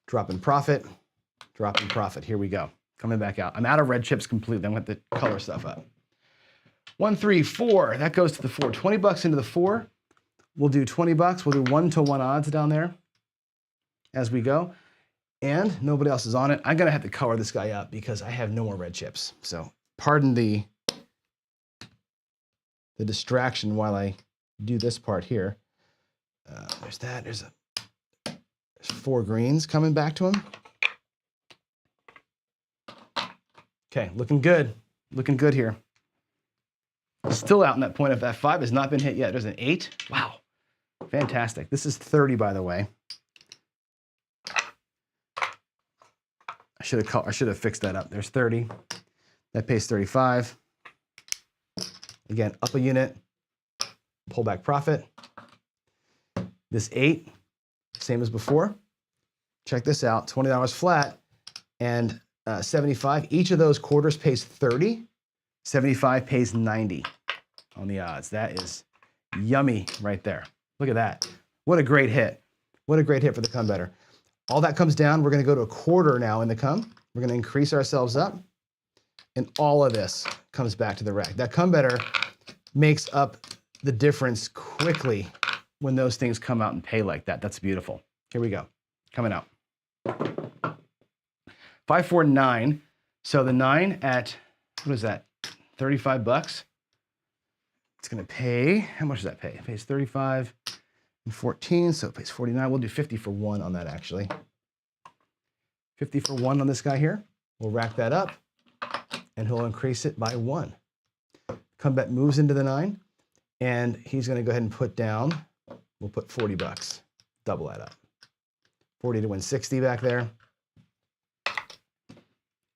Drop in profit. Drop in profit. Here we go. Coming back out. I'm out of red chips completely. I'm going to have to color stuff up. 1, 3, 4. That goes to the 4. $20 into the 4. We'll do $20. We'll do 1-to-1 odds down there as we go. And nobody else is on it. I'm going to have to color this guy up because I have no more red chips. So pardon the distraction while I do this part here. There's that. There's 4 greens coming back to him. Okay, looking good. Looking good here. Still out in that point of F5 has not been hit yet. There's an 8. Wow. Fantastic. This is 30, by the way. I should have fixed that up. There's 30. That pays 35. Again, up a unit, pull back profit. This 8, same as before. Check this out, $20 flat and 75. Each of those quarters pays 30. 75 pays 90 on the odds. That is yummy right there. Look at that. What a great hit. What a great hit for the come better. All that comes down. We're going to go to a quarter now in the come. We're going to increase ourselves up. And all of this comes back to the rack. That come better makes up the difference quickly when those things come out and pay like that. That's beautiful. Here we go. Coming out. 549. So the 9 at, what is that? 35 bucks. It's going to pay, how much does that pay? It pays 35 and 14, so it pays 49. We'll do 50 for 1 on that actually. 50 for 1 on this guy here. We'll rack that up and he'll increase it by 1. Come bet moves into the 9 and he's going to go ahead and put down, we'll put 40 bucks. Double that up. 40 to win 60 back there.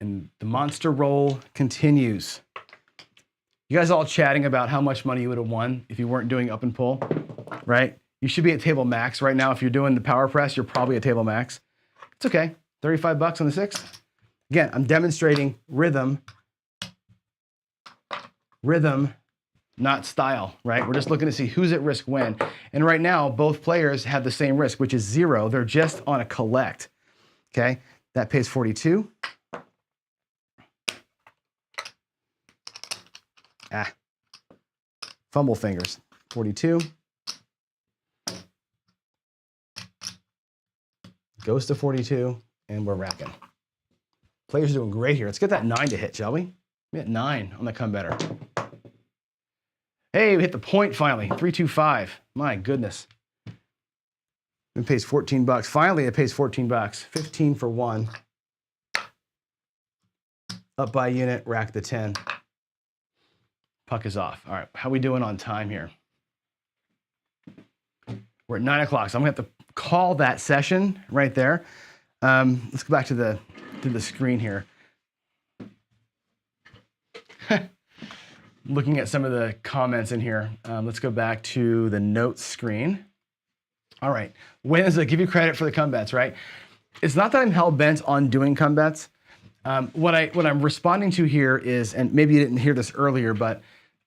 And the monster roll continues. You guys all chatting about how much money you would have won if you weren't doing up and pull, right? You should be at table max right now. If you're doing the power press, you're probably at table max. It's okay. 35 bucks on the 6. Again, I'm demonstrating rhythm, not style, right? We're just looking to see who's at risk when. And right now, both players have the same risk, which is 0. They're just on a collect, okay? That pays 42. Fumble fingers, 42. Goes to 42, and we're racking. Players are doing great here. Let's get that 9 to hit, shall we? We hit 9 on the come better. Hey, we hit the point finally, 325. My goodness. It pays 14 bucks. Finally, it pays 14 bucks. 15 for 1. Up by unit, rack the 10. Puck is off. All right, how we doing on time here? We're at 9 o'clock, so I'm gonna have to call that session right there. Let's go back to the screen here. Looking at some of the comments in here. Let's go back to the notes screen. All right, wins that give you credit for the come bets, right? It's not that I'm hell bent on doing come bets. What I'm responding to here is, and maybe you didn't hear this earlier, but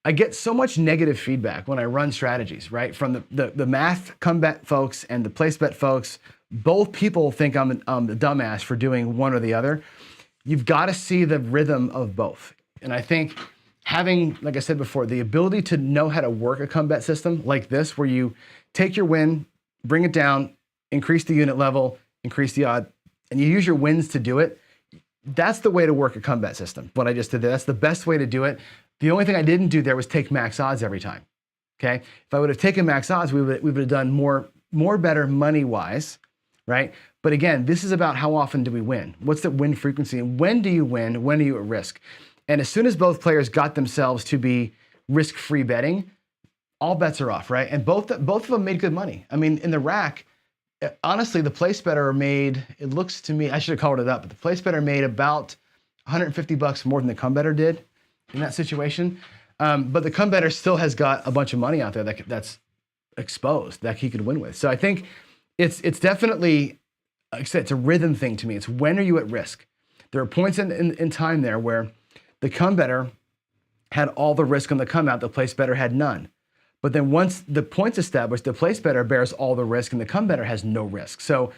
I get so much negative feedback when I run strategies, right? From the math come bet folks and the place bet folks. Both people think I'm the dumbass for doing one or the other. You've got to see the rhythm of both. And I think having, like I said before, the ability to know how to work a come bet system like this, where you take your win, bring it down, increase the unit level, increase the odd, and you use your wins to do it. That's the way to work a come bet system. What I just did there, that's the best way to do it. The only thing I didn't do there was take max odds every time. Okay, if I would have taken max odds, we would have done more better money wise, right? But again, this is about how often do we win? What's the win frequency? And when do you win? When are you at risk? And as soon as both players got themselves to be risk-free betting, all bets are off, right? And both of them made good money. I mean, in the rack, honestly, the place better made, it looks to me, I should have called it up, but the place better made about 150 bucks more than the come better did in that situation. But the come better still has got a bunch of money out there that's exposed that he could win with. So I think it's definitely, like I said, it's a rhythm thing to me. It's when are you at risk? There are points in time there where the come better had all the risk on the come out, the place better had none. But then once the point's established, the place better bears all the risk and the come better has no risk. So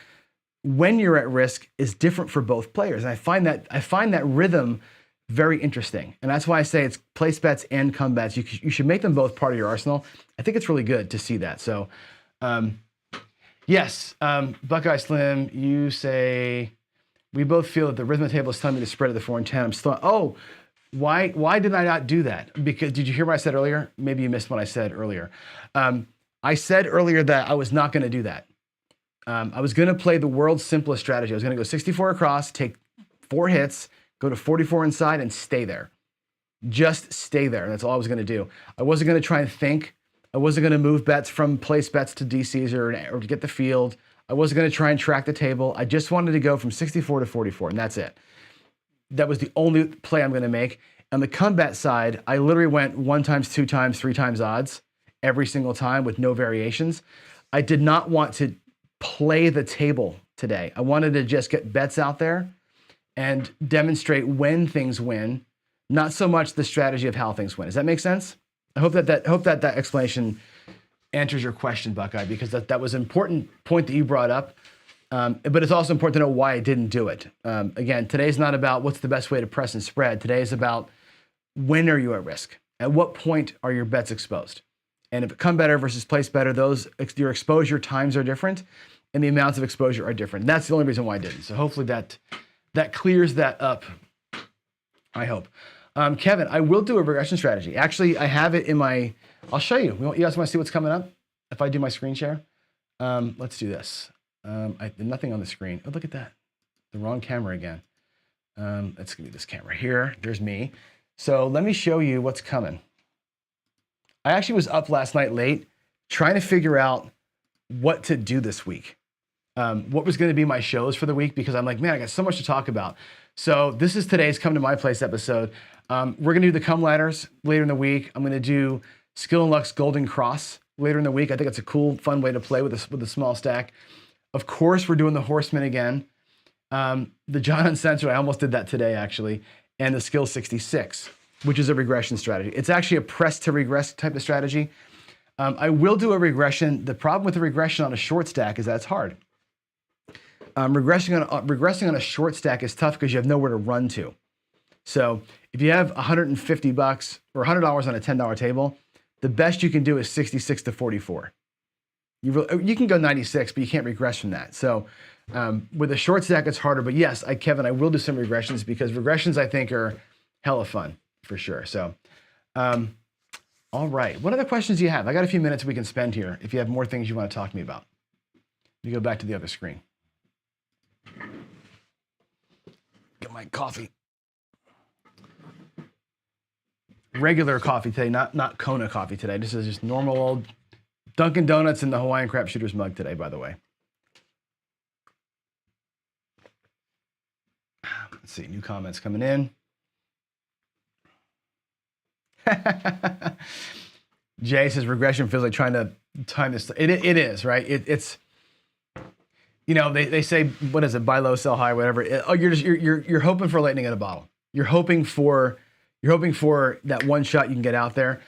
when you're at risk is different for both players. And I find that rhythm very interesting. And that's why I say it's place bets and come bets. You should make them both part of your arsenal. I think it's really good to see that. So yes, Buckeye Slim, you say, we both feel that the rhythm table is telling me to spread at the 4 and 10. I'm still, Why did I not do that? Because did you hear what I said earlier? Maybe you missed what I said earlier. I said earlier that I was not going to do that. I was going to play the world's simplest strategy. I was going to go 64 across, take 4 hits, go to 44 inside, and stay there. Just stay there. And that's all I was going to do. I wasn't going to try and think. I wasn't going to move bets from place bets to DCs or to get the field. I wasn't going to try and track the table. I just wanted to go from 64 to 44, and that's it. That was the only play I'm going to make. On the come bet side, I literally went 1 times, 2 times, 3 times odds every single time with no variations. I did not want to play the table today. I wanted to just get bets out there and demonstrate when things win, not so much the strategy of how things win. Does that make sense? I hope that explanation answers your question, Buckeye, because that was an important point that you brought up. But it's also important to know why I didn't do it. Again, today's not about what's the best way to press and spread. Today is about when are you at risk? At what point are your bets exposed? And if it come better versus place better, your exposure times are different and the amounts of exposure are different. And that's the only reason why I didn't. So hopefully that clears that up, I hope. Kevin, I will do a regression strategy. Actually, I have it in my, I'll show you. You guys want to see what's coming up? If I do my screen share? Let's do this. Nothing on the screen. Oh, look at that. The wrong camera again. Let's give me this camera here. There's me. So let me show you what's coming. I actually was up last night late trying to figure out what to do this week. What was going to be my shows for the week, because I'm like, man, I got so much to talk about. So this is today's Come to My Place episode. We're going to do the come ladders later in the week. I'm going to do Skill and Luck's Golden Cross later in the week. I think it's a cool, fun way to play with a small stack. Of course, we're doing the Horseman again. The John Uncensored, I almost did that today, actually. And the Skill 66, which is a regression strategy. It's actually a press to regress type of strategy. I will do a regression. The problem with the regression on a short stack is that it's hard. Regressing on a short stack is tough because you have nowhere to run to. So if you have $150 or $100 on a $10 table, the best you can do is 66 to 44. You can go 96, but you can't regress from that. So with a short stack, it's harder. But yes, Kevin, I will do some regressions because regressions, I think, are hella fun for sure. So, all right. What other questions do you have? I got a few minutes we can spend here if you have more things you want to talk to me about. Let me go back to the other screen. Get my coffee. Regular coffee today, not Kona coffee today. This is just normal old Dunkin' Donuts in the Hawaiian Crap Shooters mug today, by the way. Let's see, new comments coming in. Jay says regression feels like trying to time this. It is, right? It's, you know, they say, what is it? Buy low, sell high, whatever. You're hoping for lightning in a bottle. You're hoping for that one shot you can get out there.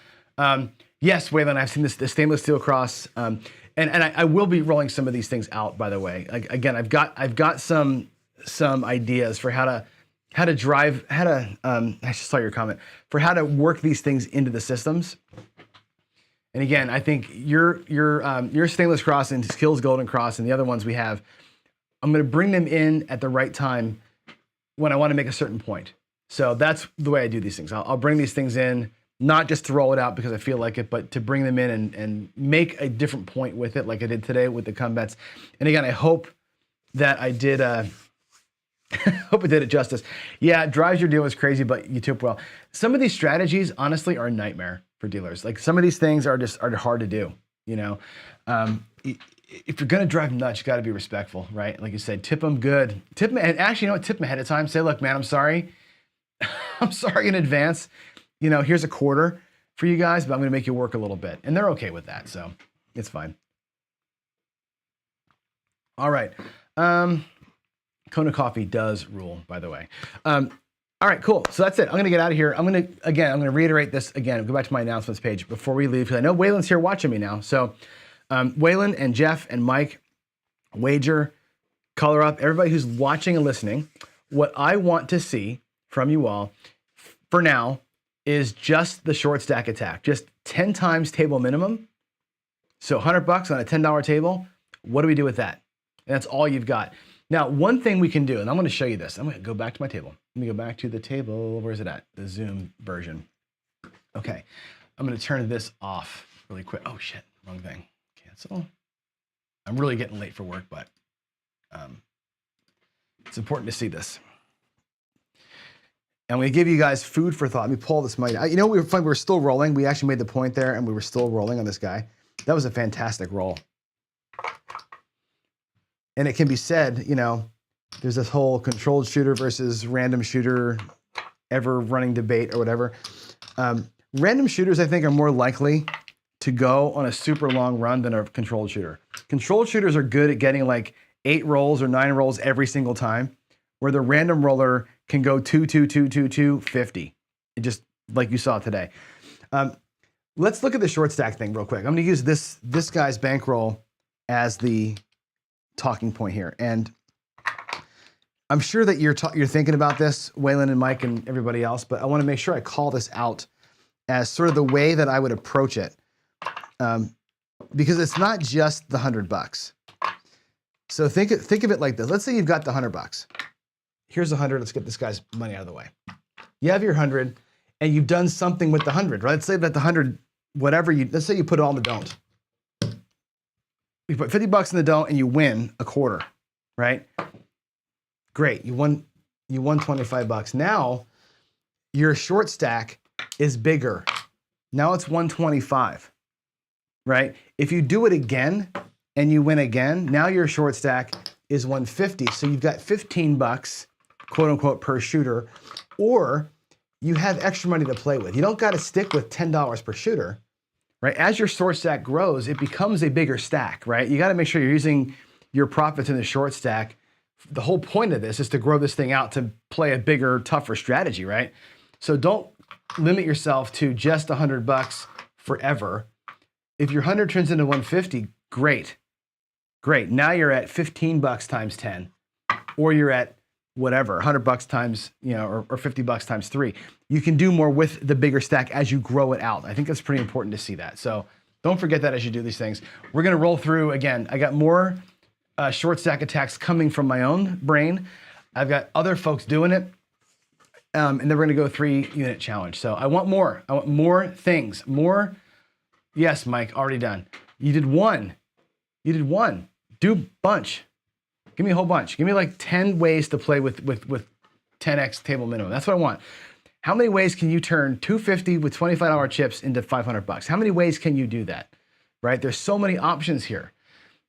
Yes, Waylon, I've seen the stainless steel cross, and I will be rolling some of these things out. By the way, again, I've got some ideas for how to I just saw your comment for how to work these things into the systems. And again, I think your stainless cross and Skills Golden Cross and the other ones we have, I'm going to bring them in at the right time when I want to make a certain point. So that's the way I do these things. I'll bring these things in, not just to roll it out because I feel like it, but to bring them in and make a different point with it, like I did today with the come bets. And again, I hope that I did. Hope I did it justice. Yeah, drives your deal is crazy, but you took well. Some of these strategies, honestly, are a nightmare for dealers. Like some of these things are hard to do. You know, if you're gonna drive nuts, you got to be respectful, right? Like you said, tip them good. Tip them, and actually, you know what? Tip them ahead of time. Say, look, man, I'm sorry. I'm sorry in advance. You know, here's a quarter for you guys, but I'm gonna make you work a little bit, and they're okay with that, so it's fine. All right. Kona Coffee does rule, by the way. All right, cool. So that's it. I'm going to get out of here. I'm going to reiterate this again. Go back to my announcements page before we leave, because I know Waylon's here watching me now. So Waylon and Jeff and Mike, Wager, Color Up, everybody who's watching and listening, what I want to see from you all for now is just the short stack attack, just 10 times table minimum. So $100 on a $10 table. What do we do with that? And that's all you've got. Now, one thing we can do, and I'm going to show you this. I'm going to go back to my table. Let me go back to the table. Where's it at? The Zoom version. Okay. I'm going to turn this off really quick. Oh, shit. Wrong thing. Cancel. I'm really getting late for work, but it's important to see this. And we give you guys food for thought. Let me pull this mic. You know, we were still rolling. We actually made the point there, and we were still rolling on this guy. That was a fantastic roll. And it can be said, you know, there's this whole controlled shooter versus random shooter, ever running debate or whatever. Random shooters, I think, are more likely to go on a super long run than a controlled shooter. Controlled shooters are good at getting like 8 rolls or 9 rolls every single time, where the random roller can go 2, 2, 2, 2, 2, 50. It just like you saw today. Let's look at the short stack thing real quick. I'm gonna use this guy's bankroll as the talking point here. And I'm sure that you're thinking about this, Waylon and Mike and everybody else, but I wanna make sure I call this out as sort of the way that I would approach it. Because it's not just the $100. So think of it like this. Let's say you've got the $100. Here's 100. Let's get this guy's money out of the way. You have your 100, and you've done something with the 100. Right? Let's say that the 100, whatever let's say you put it all in the don't. You put $50 in the don't, and you win a quarter, right? Great. You won $25. Now your short stack is bigger. Now it's 125. Right? If you do it again and you win again, now your short stack is 150. So you've got $15, quote unquote, per shooter, or you have extra money to play with. You don't got to stick with $10 per shooter, right? As your short stack grows, it becomes a bigger stack, right? You got to make sure you're using your profits in the short stack. The whole point of this is to grow this thing out to play a bigger, tougher strategy, right? So don't limit yourself to just $100 forever. If your 100 turns into 150, great. Great. Now you're at $15 times 10, or you're at whatever, $100 times, you know, or $50 times 3. You can do more with the bigger stack as you grow it out. I think that's pretty important to see that. So don't forget that as you do these things. We're going to roll through again. I got more short stack attacks coming from my own brain. I've got other folks doing it. And then we're going to go 3-unit challenge. So I want more. I want more things, more. Yes, Mike, already done. You did one. You did one. Do a bunch. Give me a whole bunch. Give me like 10 ways to play with 10x table minimum. That's what I want. How many ways can you turn 250 with $25 chips into $500? How many ways can you do that? Right? There's so many options here.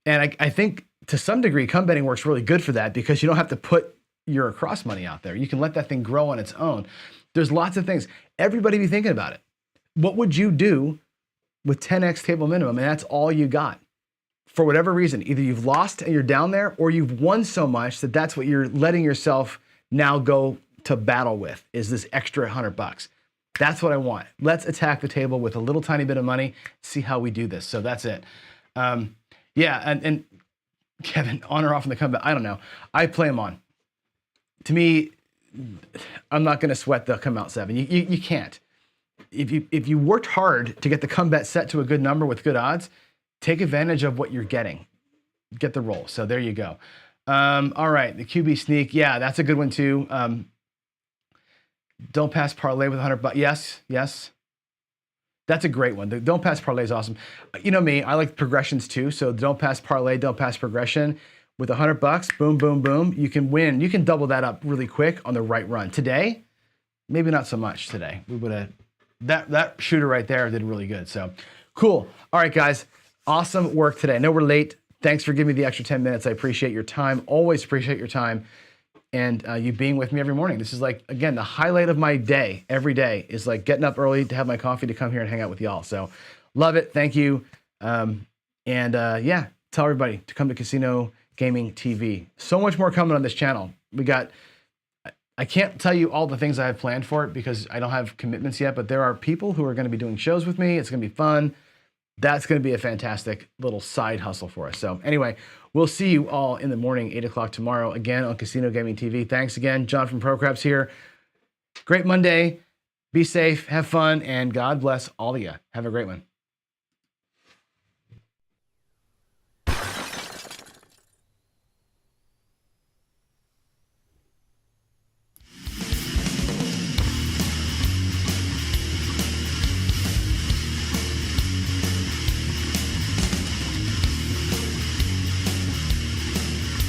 And I think to some degree, come betting works really good for that because you don't have to put your across money out there. You can let that thing grow on its own. There's lots of things. Everybody be thinking about it. What would you do with 10x table minimum, and that's all you got? For whatever reason, either you've lost and you're down there, or you've won so much that that's what you're letting yourself now go to battle with, is this extra $100. That's what I want. Let's attack the table with a little tiny bit of money, see how we do this. So that's it. Yeah, and Kevin, on or off in the comeback, I don't know. I play them on. To me, I'm not gonna sweat the come out 7. You can't. If you worked hard to get the come bet set to a good number with good odds, take advantage of what you're getting. Get the roll. So there you go. All right, the QB sneak. Yeah, that's a good one too. Don't pass parlay with $100. Yes. That's a great one. The don't pass parlay is awesome. You know me, I like progressions too. So don't pass parlay, don't pass progression. With $100, boom, boom, boom, you can win. You can double that up really quick on the right run. Today, maybe not so much today. We would have, that shooter right there did really good. So cool. All right, guys. Awesome work today. I know we're late. Thanks for giving me the extra 10 minutes. I appreciate your time. Always appreciate your time and you being with me every morning. This is like, again, the highlight of my day every day is like getting up early to have my coffee to come here and hang out with y'all. So love it. Thank you. Yeah, tell everybody to come to Casino Gaming TV. So much more coming on this channel. I can't tell you all the things I have planned for it because I don't have commitments yet, but there are people who are going to be doing shows with me. It's going to be fun. That's going to be a fantastic little side hustle for us. So anyway, we'll see you all in the morning, 8 o'clock tomorrow, again on Casino Gaming TV. Thanks again. John from ProCraps here. Great Monday. Be safe, have fun, and God bless all of you. Have a great one.